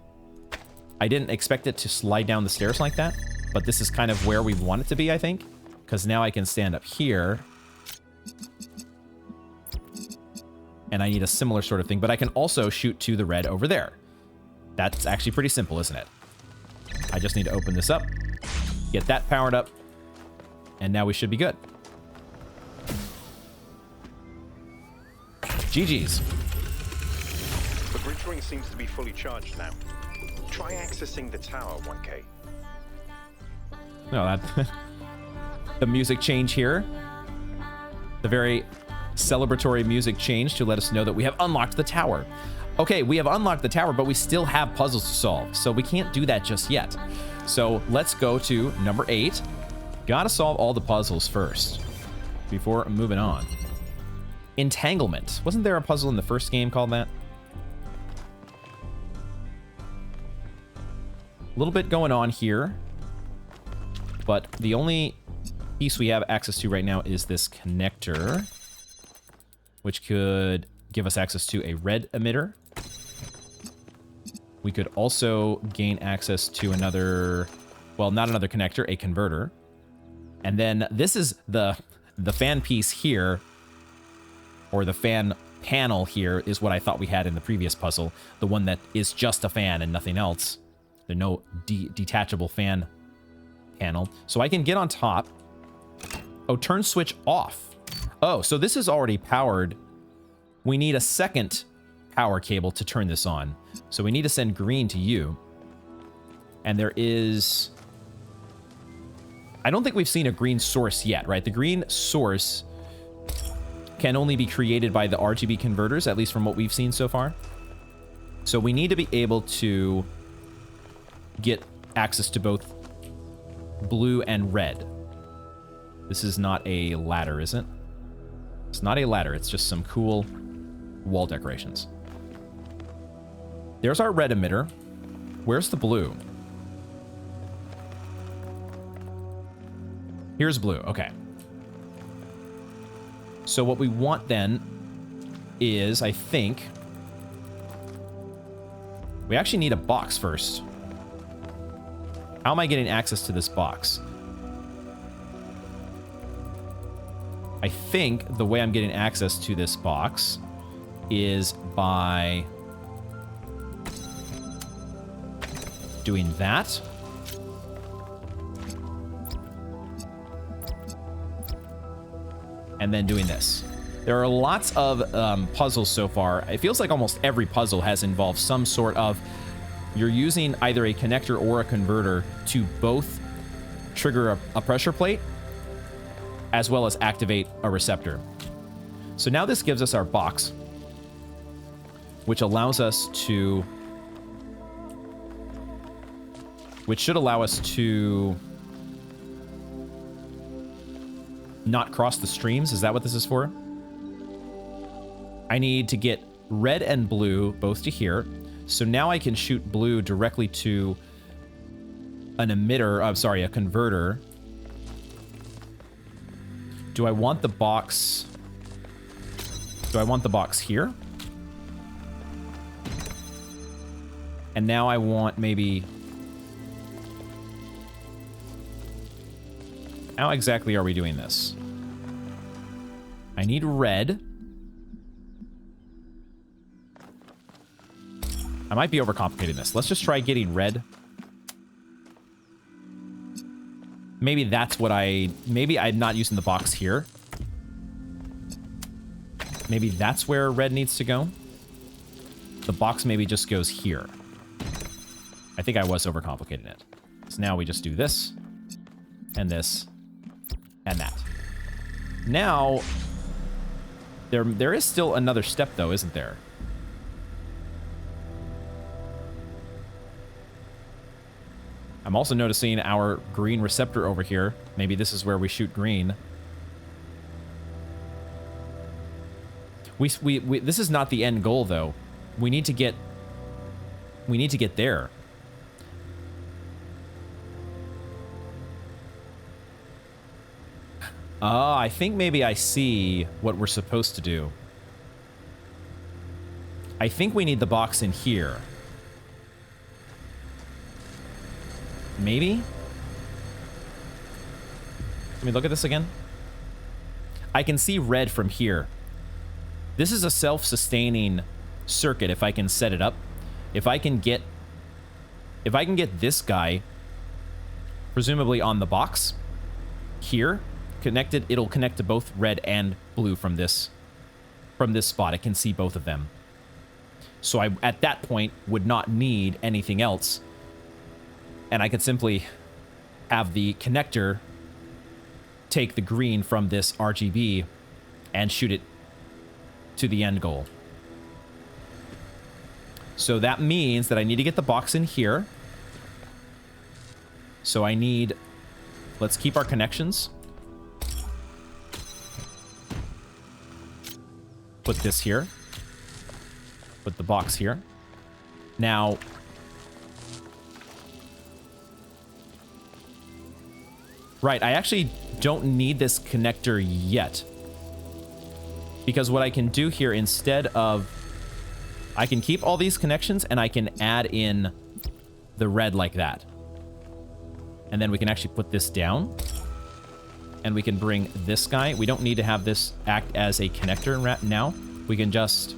I didn't expect it to slide down the stairs like that, but this is kind of where we want it to be, I think. Because now I can stand up here. And I need a similar sort of thing, but I can also shoot to the red over there. That's actually pretty simple, isn't it? I just need to open this up, get that powered up, and now we should be good. GG's. The bridge ring seems to be fully charged now. Try accessing the tower, 1K. No, that... the music change here. The very celebratory music change to let us know that we have unlocked the tower. Okay, we have unlocked the tower, but we still have puzzles to solve, so we can't do that just yet. So let's go to number 8. Gotta solve all the puzzles first before moving on. Entanglement. Wasn't there a puzzle in the first game called that? A little bit going on here, but the only piece we have access to right now is this connector, which could give us access to a red emitter. We could also gain access to another, well, not another connector, a converter. And then this is the fan piece here, or the fan panel here, is what I thought we had in the previous puzzle. The one that is just a fan and nothing else. There's no detachable fan panel. So I can get on top. Oh, turn switch off. Oh, so this is already powered. We need a second power cable to turn this on. So we need to send green to you. And there is... I don't think we've seen a green source yet, right? The green source can only be created by the RGB converters, at least from what we've seen so far. So we need to be able to get access to both blue and red. This is not a ladder, is it? It's not a ladder. It's just some cool wall decorations. There's our red emitter. Where's the blue? Here's blue. Okay. So what we want then is, I think, we actually need a box first. How am I getting access to this box? I think the way I'm getting access to this box is by doing that. And then doing this. There are lots of puzzles so far. It feels like almost every puzzle has involved some sort of... You're using either a connector or a converter to both trigger a pressure plate as well as activate a receptor. So now this gives us our box, which allows us to... Which should allow us to not cross the streams. Is that what this is for? I need to get red and blue both to here. So now I can shoot blue directly to an emitter, I'm sorry, a converter. Do I want the box? Do I want the box here? And now I want maybe... How exactly are we doing this? I need red. I might be overcomplicating this. Let's just try getting red. Maybe that's what maybe I'm not using the box here. Maybe that's where red needs to go. The box maybe just goes here. I think I was overcomplicating it. So now we just do this, and this, and that. Now, there is still another step, though, isn't there? I'm also noticing our green receptor over here. Maybe this is where we shoot green. This is not the end goal, though. We need to get there. I think maybe I see what we're supposed to do. I think we need the box in here. Maybe? Let me look at this again. I can see red from here. This is a self-sustaining circuit if I can set it up. If I can get this guy presumably on the box here connected, it'll connect to both red and blue from this spot. I can see both of them. So I at that point would not need anything else. And I could simply have the connector take the green from this RGB and shoot it to the end goal. So that means that I need to get the box in here. So I need... Let's keep our connections. Put this here. Put the box here. Now... Right, I actually don't need this connector yet. Because what I can do here instead of... I can keep all these connections and I can add in the red like that. And then we can actually put this down. And we can bring this guy. We don't need to have this act as a connector now. We can just...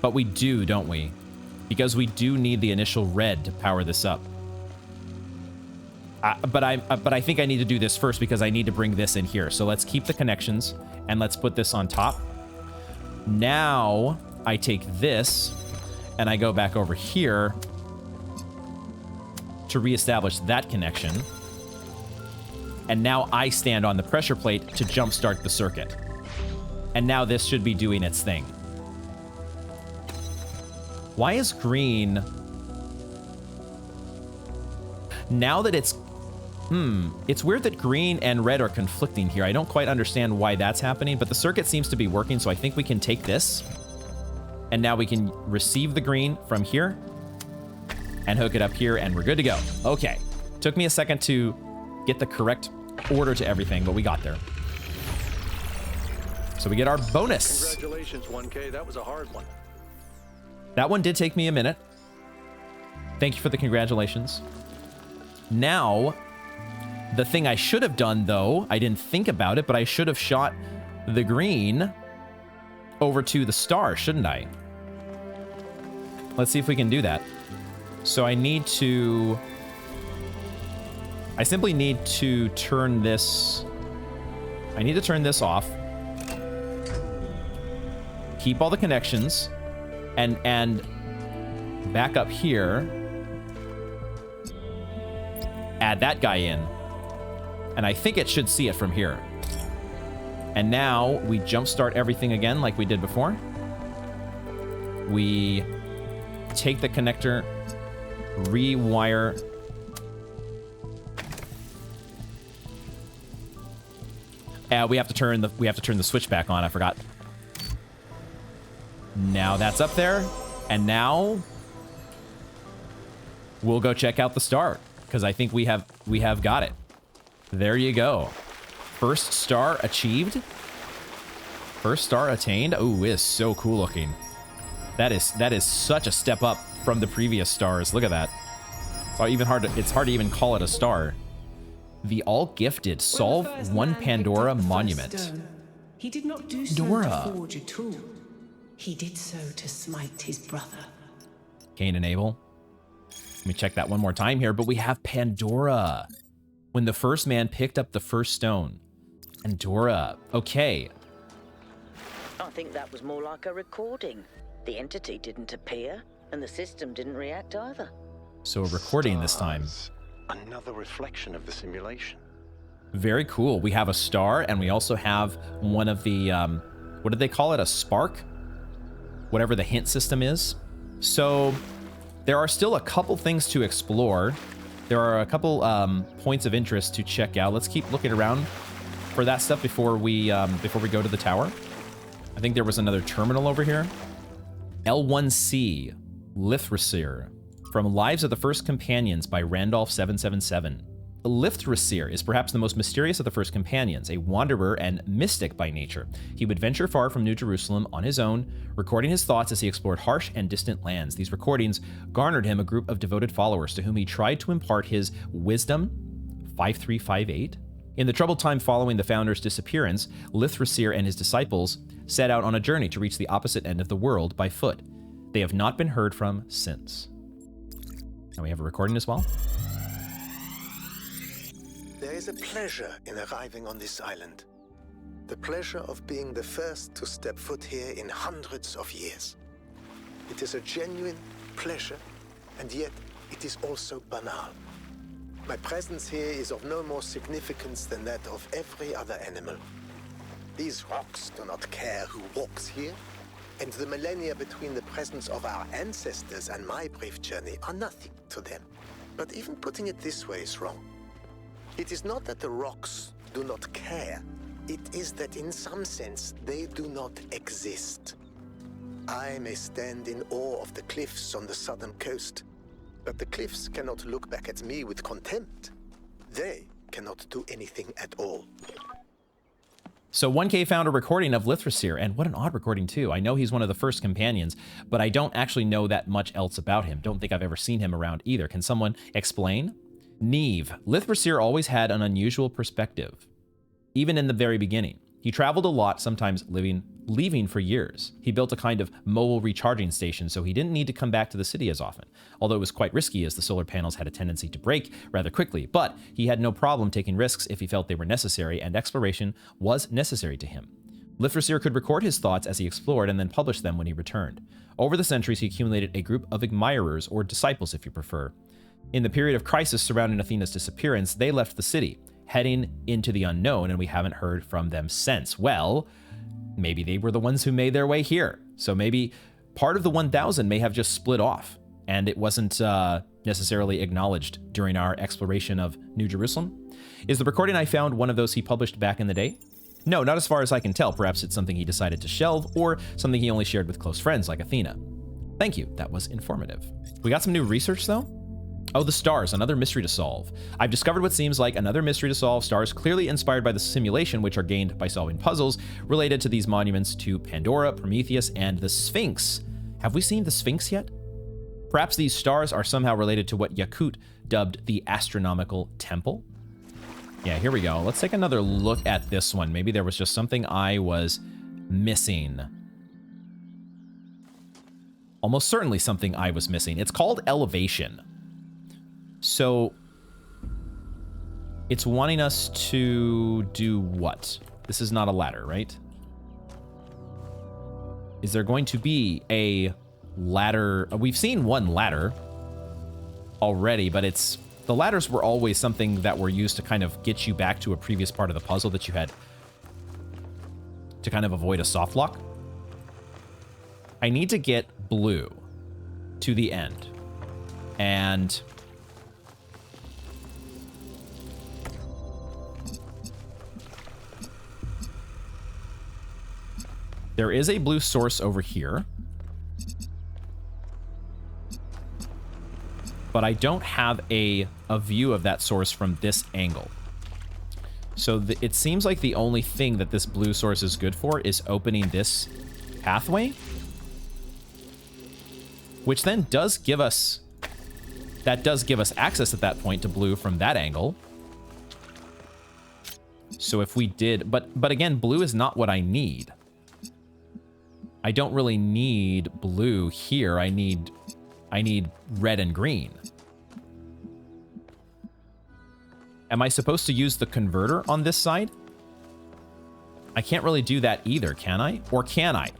But we do, don't we? Because we do need the initial red to power this up. But I think I need to do this first because I need to bring this in here. So let's keep the connections and let's put this on top. Now I take this and I go back over here to reestablish that connection. And now I stand on the pressure plate to jumpstart the circuit. And now this should be doing its thing. Why is green... Now that it's... It's weird that green and red are conflicting here. I don't quite understand why that's happening, but the circuit seems to be working, so I think we can take this. And now we can receive the green from here and hook it up here, and we're good to go. Okay. Took me a second to get the correct order to everything, but we got there. So we get our bonus. Congratulations, 1K. That was a hard one. That one did take me a minute. Thank you for the congratulations. Now, the thing I should have done, though, I didn't think about it, but I should have shot the green over to the star, shouldn't I? Let's see if we can do that. So I need to... I simply need to turn this... I need to turn this off. Keep all the connections. And back up here. Add that guy in. And I think it should see it from here. And now we jumpstart everything again like we did before. We take the connector, rewire. We have to turn the switch back on. I forgot. Now that's up there, and now we'll go check out the star because I think we have got it. There you go. First star achieved. First star attained. Oh, it is so cool looking. That is such a step up from the previous stars. Look at that. It's hard to even call it a star. The all-gifted solve one Pandora monument. He did not do so to forge a tool. He did so to smite his brother. Cain and Abel. Let me check that one more time here, but we have Pandora. When the first man picked up the first stone. Pandora. Okay. I think that was more like a recording. The entity didn't appear, and the system didn't react either. So a recording this time. Another reflection of the simulation. Very cool. We have a star, and we also have one of the, what did they call it? A spark? Whatever the hint system is. So there are still a couple things to explore. There are a couple points of interest to check out. Let's keep looking around for that stuff before we go to the tower. I think there was another terminal over here. L1C, Lithrasir, from Lives of the First Companions by Randolph777. Lithrasir is perhaps the most mysterious of the first companions, a wanderer and mystic by nature. He would venture far from New Jerusalem on his own, recording his thoughts as he explored harsh and distant lands. These recordings garnered him a group of devoted followers to whom he tried to impart his wisdom. 5358? In the troubled time following the founder's disappearance, Lithrasir and his disciples set out on a journey to reach the opposite end of the world by foot. They have not been heard from since. And we have a recording as well. There is a pleasure in arriving on this island. The pleasure of being the first to step foot here in hundreds of years. It is a genuine pleasure, and yet it is also banal. My presence here is of no more significance than that of every other animal. These rocks do not care who walks here, and the millennia between the presence of our ancestors and my brief journey are nothing to them. But even putting it this way is wrong. It is not that the rocks do not care. It is that in some sense they do not exist. I may stand in awe of the cliffs on the southern coast, but the cliffs cannot look back at me with contempt. They cannot do anything at all. So 1K found a recording of Lithrasir, and what an odd recording too. I know he's one of the first companions, but I don't actually know that much else about him. Don't think I've ever seen him around either. Can someone explain? Neve. Lithrasir always had an unusual perspective, even in the very beginning. He traveled a lot, sometimes leaving for years. He built a kind of mobile recharging station, so he didn't need to come back to the city as often, although it was quite risky as the solar panels had a tendency to break rather quickly. But he had no problem taking risks if he felt they were necessary, and exploration was necessary to him. Lithrasir could record his thoughts as he explored and then publish them when he returned. Over the centuries, he accumulated a group of admirers, or disciples if you prefer. In the period of crisis surrounding Athena's disappearance, they left the city, heading into the unknown, and we haven't heard from them since. Well, maybe they were the ones who made their way here. So maybe part of the 1000 may have just split off, and it wasn't necessarily acknowledged during our exploration of New Jerusalem. Is the recording I found one of those he published back in the day? No, not as far as I can tell. Perhaps it's something he decided to shelve, or something he only shared with close friends like Athena. Thank you, that was informative. We got some new research though? Oh, the stars, another mystery to solve. I've discovered what seems like another mystery to solve. Stars clearly inspired by the simulation, which are gained by solving puzzles related to these monuments to Pandora, Prometheus, and the Sphinx. Have we seen the Sphinx yet? Perhaps these stars are somehow related to what Yaqut dubbed the astronomical temple. Yeah, here we go. Let's take another look at this one. Maybe there was just something I was missing. Almost certainly something I was missing. It's called elevation. So it's wanting us to do what? This is not a ladder, right? Is there going to be a ladder? We've seen one ladder already, but the ladders were always something that were used to kind of get you back to a previous part of the puzzle that you had to kind of avoid a soft lock. I need to get blue to the end, and there is a blue source over here, but I don't have a view of that source from this angle. So it seems like the only thing that this blue source is good for is opening this pathway. which then does give us... That does give us access at that point to blue from that angle. So if we did... But again, blue is not what I need. I don't really need blue here. I need red and green. Am I supposed to use the converter on this side? I can't really do that either, can I? Or can I?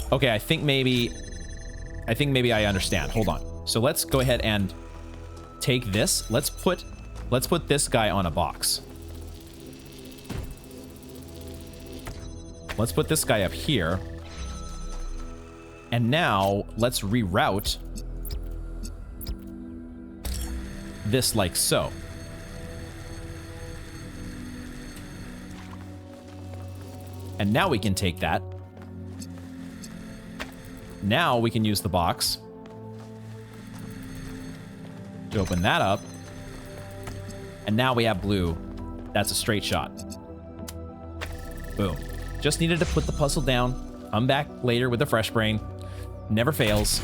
Okay, I think maybe I understand. Hold on. So let's go ahead and take this. Let's put this guy on a box. Let's put this guy up here. And now let's reroute this like so. And now we can take that. Now we can use the box to open that up. And now we have blue. That's a straight shot. Boom. Just needed to put the puzzle down. I'm back later with a fresh brain. Never fails.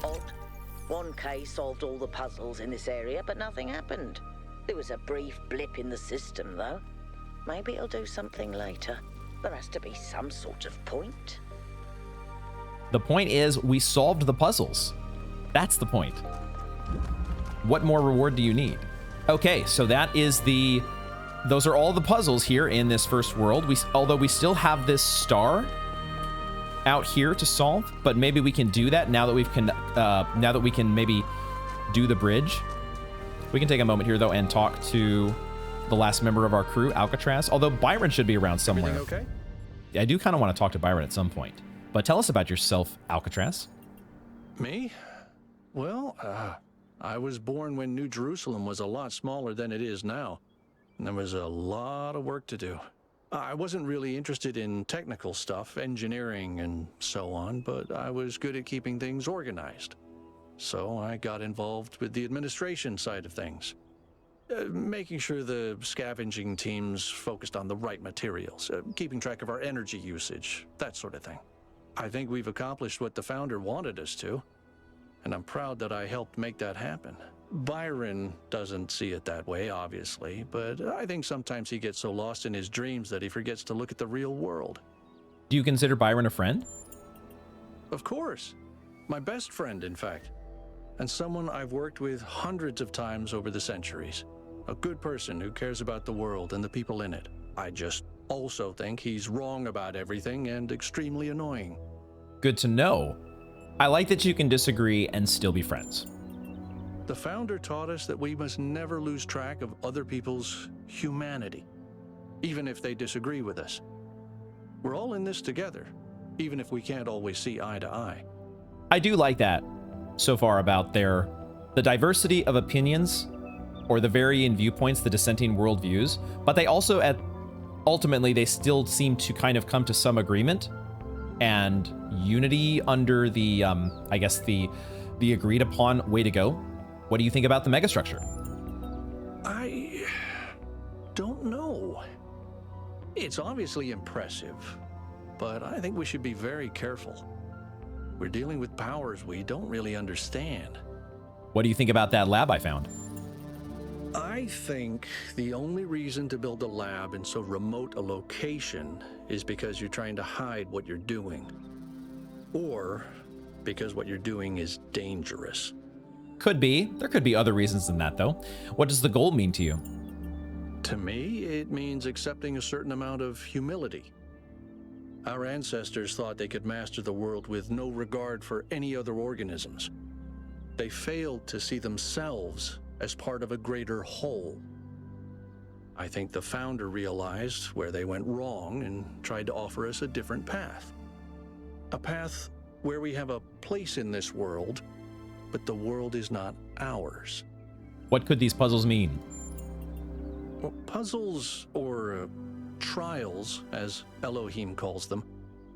Odd. 1K solved all the puzzles in this area, but nothing happened. There was a brief blip in the system, though. Maybe it'll do something later. There has to be some sort of point. The point is, we solved the puzzles. That's the point. What more reward do you need? Okay, so that is the... Those are all the puzzles here in this first world. Although we still have this star out here to solve, but maybe we can do that now that we can maybe do the bridge. We can take a moment here though and talk to the last member of our crew, Alcatraz. Although Byron should be around somewhere. Everything okay? I do kind of want to talk to Byron at some point. But tell us about yourself, Alcatraz. Me? Well, I was born when New Jerusalem was a lot smaller than it is now. And there was a lot of work to do. I wasn't really interested in technical stuff, engineering and so on, but I was good at keeping things organized. So I got involved with the administration side of things. Making sure the scavenging teams focused on the right materials, keeping track of our energy usage, that sort of thing. I think we've accomplished what the founder wanted us to, and I'm proud that I helped make that happen. Byron doesn't see it that way, obviously, but I think sometimes he gets so lost in his dreams that he forgets to look at the real world. Do you consider Byron a friend? Of course. My best friend, in fact. And someone I've worked with hundreds of times over the centuries. A good person who cares about the world and the people in it. I just also think he's wrong about everything and extremely annoying. Good to know. I like that you can disagree and still be friends. The founder taught us that we must never lose track of other people's humanity, even if they disagree with us. We're all in this together, even if we can't always see eye to eye. I do like that so far about the diversity of opinions or the varying viewpoints, the dissenting worldviews, but they also ultimately they still seem to kind of come to some agreement and unity under the I guess the agreed upon way to go. What do you think about the megastructure? I don't know. It's obviously impressive, but I think we should be very careful. We're dealing with powers we don't really understand. What do you think about that lab I found? I think the only reason to build a lab in so remote a location is because you're trying to hide what you're doing. Or because what you're doing is dangerous. Could be. There could be other reasons than that, though. What does the goal mean to you? To me, it means accepting a certain amount of humility. Our ancestors thought they could master the world with no regard for any other organisms. They failed to see themselves as part of a greater whole. I think the founder realized where they went wrong and tried to offer us a different path. A path where we have a place in this world, but the world is not ours. What could these puzzles mean? Well, puzzles, or trials, as Elohim calls them,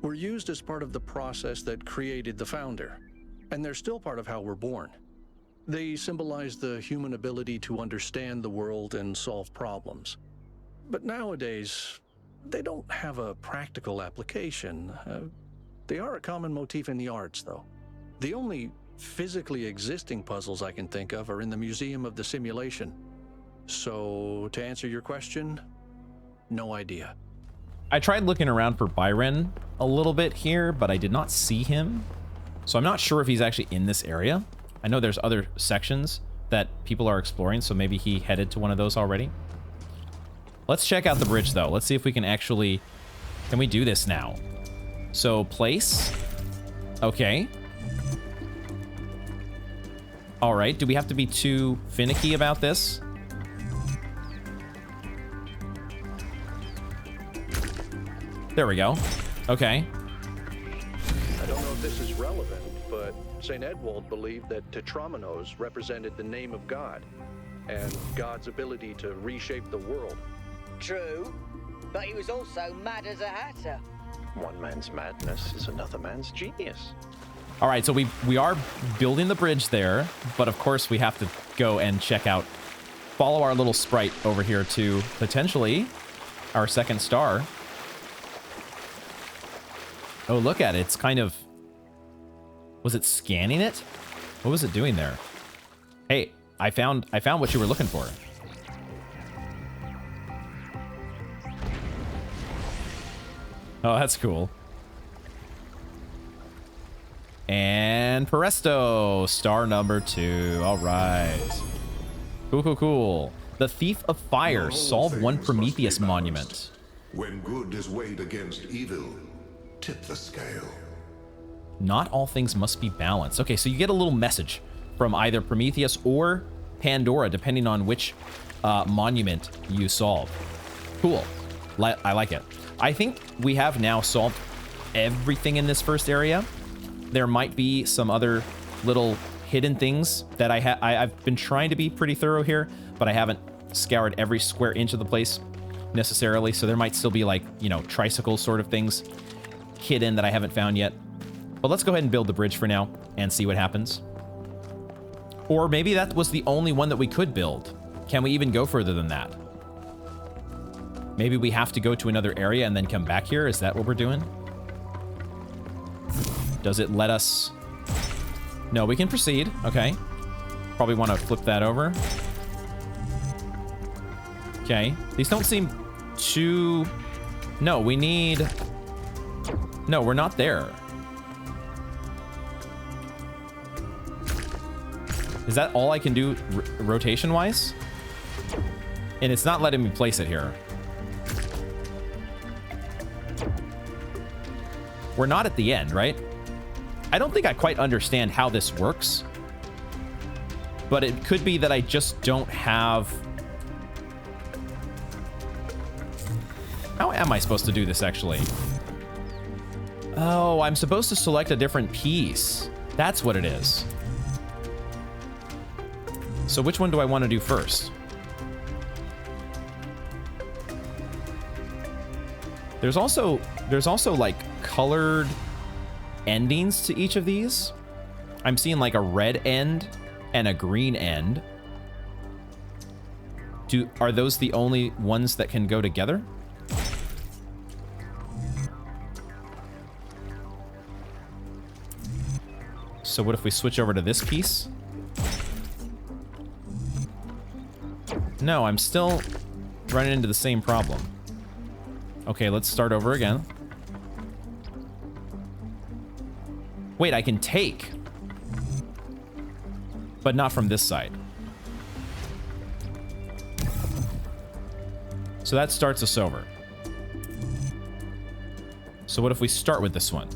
were used as part of the process that created the founder, and they're still part of how we're born. They symbolize the human ability to understand the world and solve problems. But nowadays, they don't have a practical application. They are a common motif in the arts, though. The only physically existing puzzles I can think of are in the Museum of the Simulation. So, to answer your question, no idea. I tried looking around for Byron a little bit here, but I did not see him. So I'm not sure if he's actually in this area. I know there's other sections that people are exploring, so maybe he headed to one of those already. Let's check out the bridge, though. Let's see if we can actually... Can we do this now? So, place. Okay. All right. Do we have to be too finicky about this? There we go. Okay. I don't know if this is relevant, but St. Edwald believed that Tetrominos represented the name of God and God's ability to reshape the world. True, but he was also mad as a hatter. One man's madness is another man's genius. All right, so we are building the bridge there, but of course we have to go and check out, follow our little sprite over here to potentially our second star. Oh, look at it. It's kind of... Was it scanning it? What was it doing there? Hey, I found what you were looking for. Oh, that's cool. And Presto, star number 2. All right. Cool, cool, cool. The Thief of Fire solved one Prometheus monument. When good is weighed against evil, tip the scale. Not all things must be balanced. Okay, so you get a little message from either Prometheus or Pandora, depending on which monument you solve. Cool. I like it. I think we have now solved everything in this first area. There might be some other little hidden things that I've been trying to be pretty thorough here, but I haven't scoured every square inch of the place necessarily. So there might still be, like, you know, tricycle sort of things hidden that I haven't found yet. But let's go ahead and build the bridge for now and see what happens. Or maybe that was the only one that we could build. Can we even go further than that? Maybe we have to go to another area and then come back here. Is that what we're doing? Does it let us... No, we can proceed. Okay. Probably want to flip that over. Okay. These don't seem too... No, we need... No, we're not there. Is that all I can do rotation-wise? And it's not letting me place it here. We're not at the end, right? I don't think I quite understand how this works. But it could be that I just don't have... How am I supposed to do this, actually? Oh, I'm supposed to select a different piece. That's what it is. So which one do I want to do first? There's also like colored endings to each of these. I'm seeing like a red end and a green end. Are those the only ones that can go together? So what if we switch over to this piece? No, I'm still running into the same problem. Okay, let's start over again. Wait, I can take. But not from this side. So that starts us over. So what if we start with this one?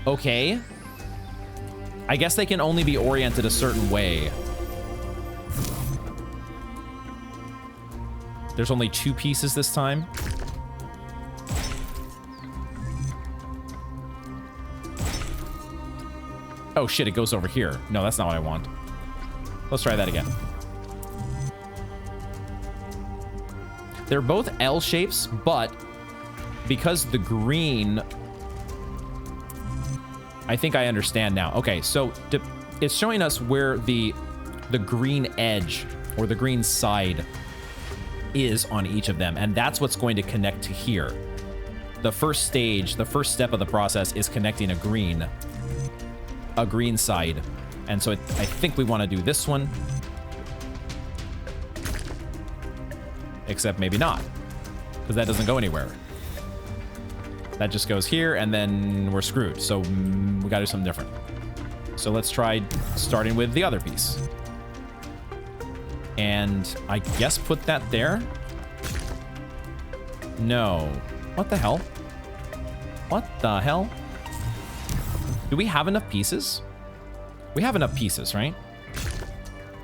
Okay. I guess they can only be oriented a certain way. There's only 2 pieces this time. Oh shit, it goes over here. No, that's not what I want. Let's try that again. They're both L shapes, but because the green... I think I understand now. Okay, so it's showing us where the green edge or the green side is on each of them, and that's what's going to connect to here. The first stage, the first step of the process is connecting a green side. And so I think we want to do this one. Except maybe not, because that doesn't go anywhere. That just goes here, and then we're screwed. So we gotta do something different. So let's try starting with the other piece. And I guess put that there? No. What the hell? What the hell? Do we have enough pieces? We have enough pieces, right?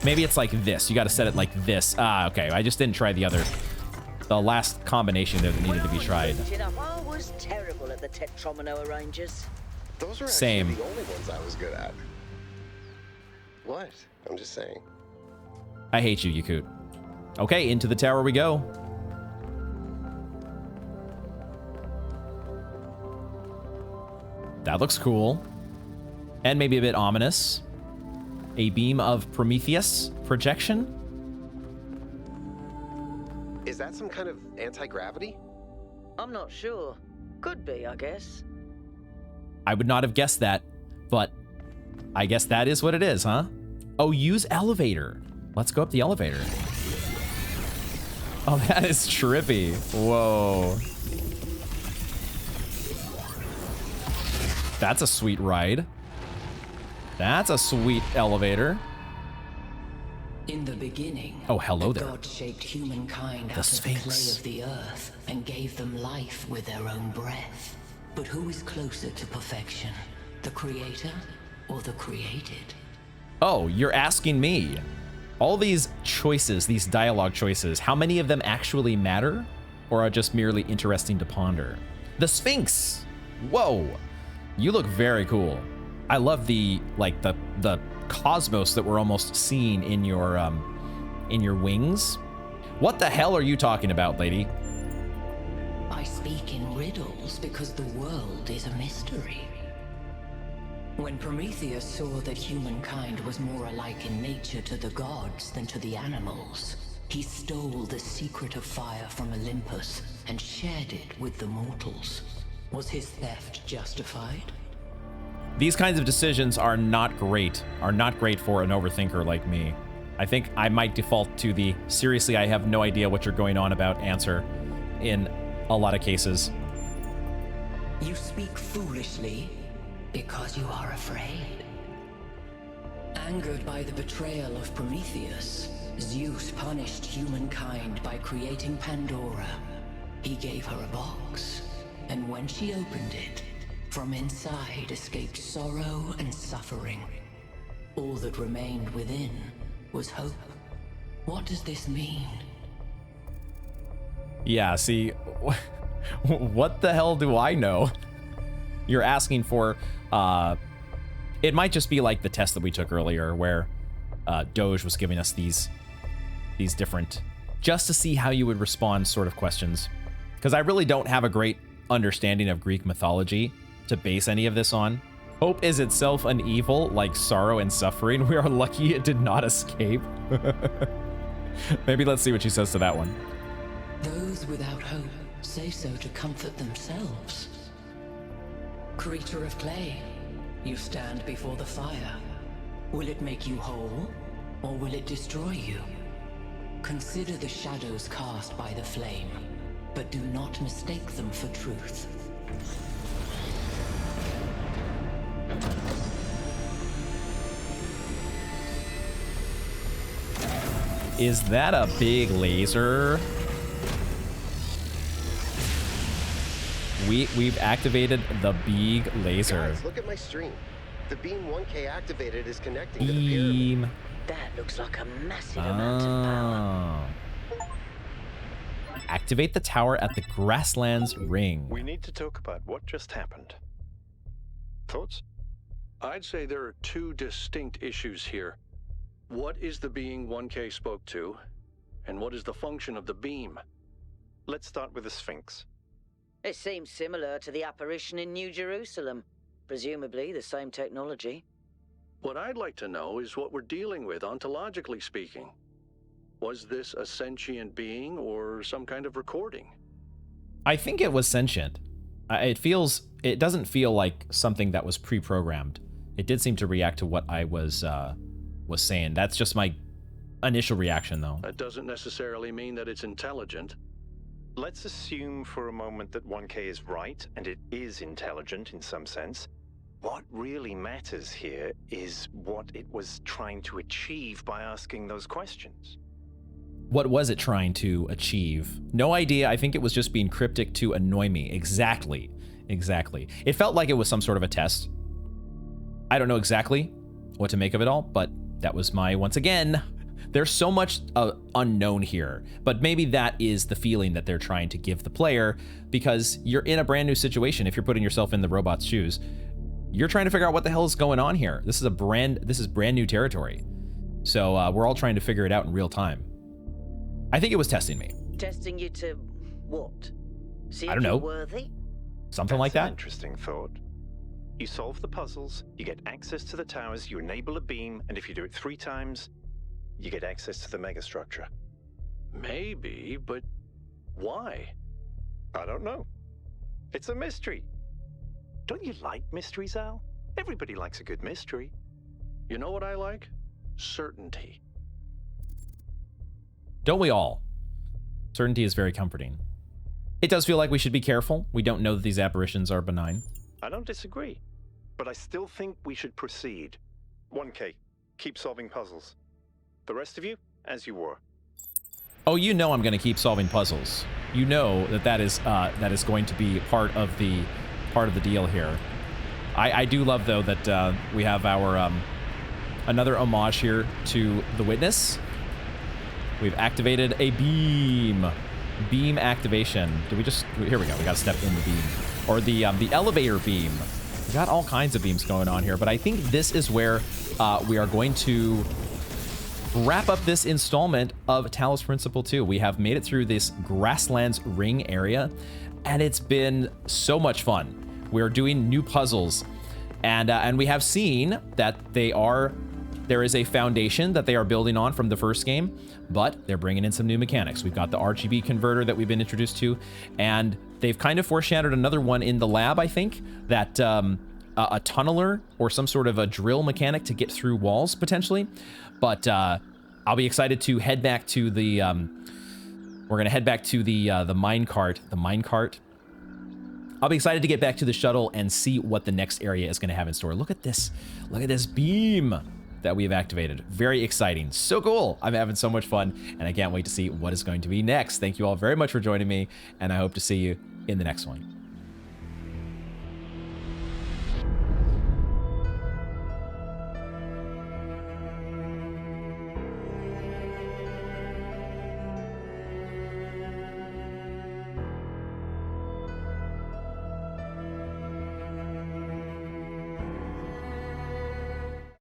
Maybe it's like this. You got to set it like this. Ah, okay. I just didn't try the last combination there that needed to be tried. I was terrible at the Tetromino arrangers. Those are Same. actually the only ones I was good at. What? I'm just saying. I hate you, Yaqut. Okay, into the tower we go. That looks cool. And maybe a bit ominous. A beam of Prometheus projection? Is that some kind of anti-gravity? I'm not sure. Could be, I guess. I would not have guessed that, but I guess that is what it is, huh? Oh, use elevator. Let's go up the elevator. Oh, that is trippy. Whoa. That's a sweet ride. That's a sweet elevator. In the beginning, oh, hello there. God shaped humankind out of the clay of the earth and gave them life with their own breath. But who is closer to perfection, the creator or the created? Oh, you're asking me. All these choices, these dialogue choices, how many of them actually matter or are just merely interesting to ponder? The Sphinx. Whoa. You look very cool. I love the cosmos that we're almost seeing in your wings. What the hell are you talking about, lady? I speak in riddles because the world is a mystery. When Prometheus saw that humankind was more alike in nature to the gods than to the animals, he stole the secret of fire from Olympus and shared it with the mortals. Was his theft justified? These kinds of decisions are not great for an overthinker like me. I think I might default to the seriously, I have no idea what you're going on about answer in a lot of cases. You speak foolishly because you are afraid. Angered by the betrayal of Prometheus, Zeus punished humankind by creating Pandora. He gave her a box, and when she opened it, from inside escaped sorrow and suffering. All that remained within was hope. What does this mean? Yeah, see, what the hell do I know? You're asking for, it might just be like the test that we took earlier where Doge was giving us these different, just to see how you would respond sort of questions. Because I really don't have a great understanding of Greek mythology to base any of this on. Hope is itself an evil, like sorrow and suffering. We are lucky it did not escape. Maybe let's see what she says to that one. Those without hope say so to comfort themselves. Creature of clay, you stand before the fire. Will it make you whole, or will it destroy you? Consider the shadows cast by the flame, but do not mistake them for truth. Is that a big laser? We've activated the big laser. Guys, look at my stream. The beam 1K activated is connecting to the Beam. pyramid. That looks like a massive amount of power. Activate the tower at the Grasslands ring. We need to talk about what just happened. Thoughts? I'd say there are two distinct issues here. What is the being 1K spoke to, and what is the function of the beam? Let's start with the Sphinx. It seems similar to the apparition in New Jerusalem. Presumably the same technology. What I'd like to know is what we're dealing with, ontologically speaking. Was this a sentient being or some kind of recording? I think it was sentient. It doesn't feel like something that was pre-programmed. It did seem to react to what I was saying. That's just my initial reaction, though. That doesn't necessarily mean that it's intelligent. Let's assume for a moment that 1K is right, and it is intelligent in some sense. What really matters here is what it was trying to achieve by asking those questions. What was it trying to achieve? No idea. I think it was just being cryptic to annoy me. Exactly. It felt like it was some sort of a test. I don't know exactly what to make of it all, but that was my, once again, there's so much unknown here, but maybe that is the feeling that they're trying to give the player, because you're in a brand new situation. If you're putting yourself in the robot's shoes, you're trying to figure out what the hell is going on here. This is brand new territory. So we're all trying to figure it out in real time. I think it was testing me. Testing you to what? See I don't if know. you're worthy? Something like That's an that. interesting thought. You solve the puzzles, you get access to the towers, you enable a beam, and if you do it 3 times, you get access to the megastructure. Maybe, but why? I don't know. It's a mystery. Don't you like mysteries, Al? Everybody likes a good mystery. You know what I like? Certainty. Don't we all? Certainty is very comforting. It does feel like we should be careful. We don't know that these apparitions are benign. I don't disagree, but I still think we should proceed. 1K, keep solving puzzles. The rest of you, as you were. Oh, you know I'm going to keep solving puzzles. You know that is going to be part of the deal here. I do love, though, that we have our another homage here to The Witness. We've activated a beam. Beam activation. Here we go. We got to step in the beam. Or the elevator beam. We got all kinds of beams going on here, but I think this is where we are going to wrap up this installment of Talos Principle 2. We have made it through this Grasslands ring area, and it's been so much fun. We're doing new puzzles, and we have seen that there is a foundation that they are building on from the first game, but they're bringing in some new mechanics. We've got the RGB converter that we've been introduced to, and they've kind of foreshadowed another one in the lab, I think, that a tunneler or some sort of a drill mechanic to get through walls, potentially. But I'll be excited to head back to the, we're going to head back to the minecart. I'll be excited to get back to the shuttle and see what the next area is going to have in store. Look at this beam that we've activated. Very exciting. So cool. I'm having so much fun, and I can't wait to see what is going to be next. Thank you all very much for joining me, and I hope to see you in the next one.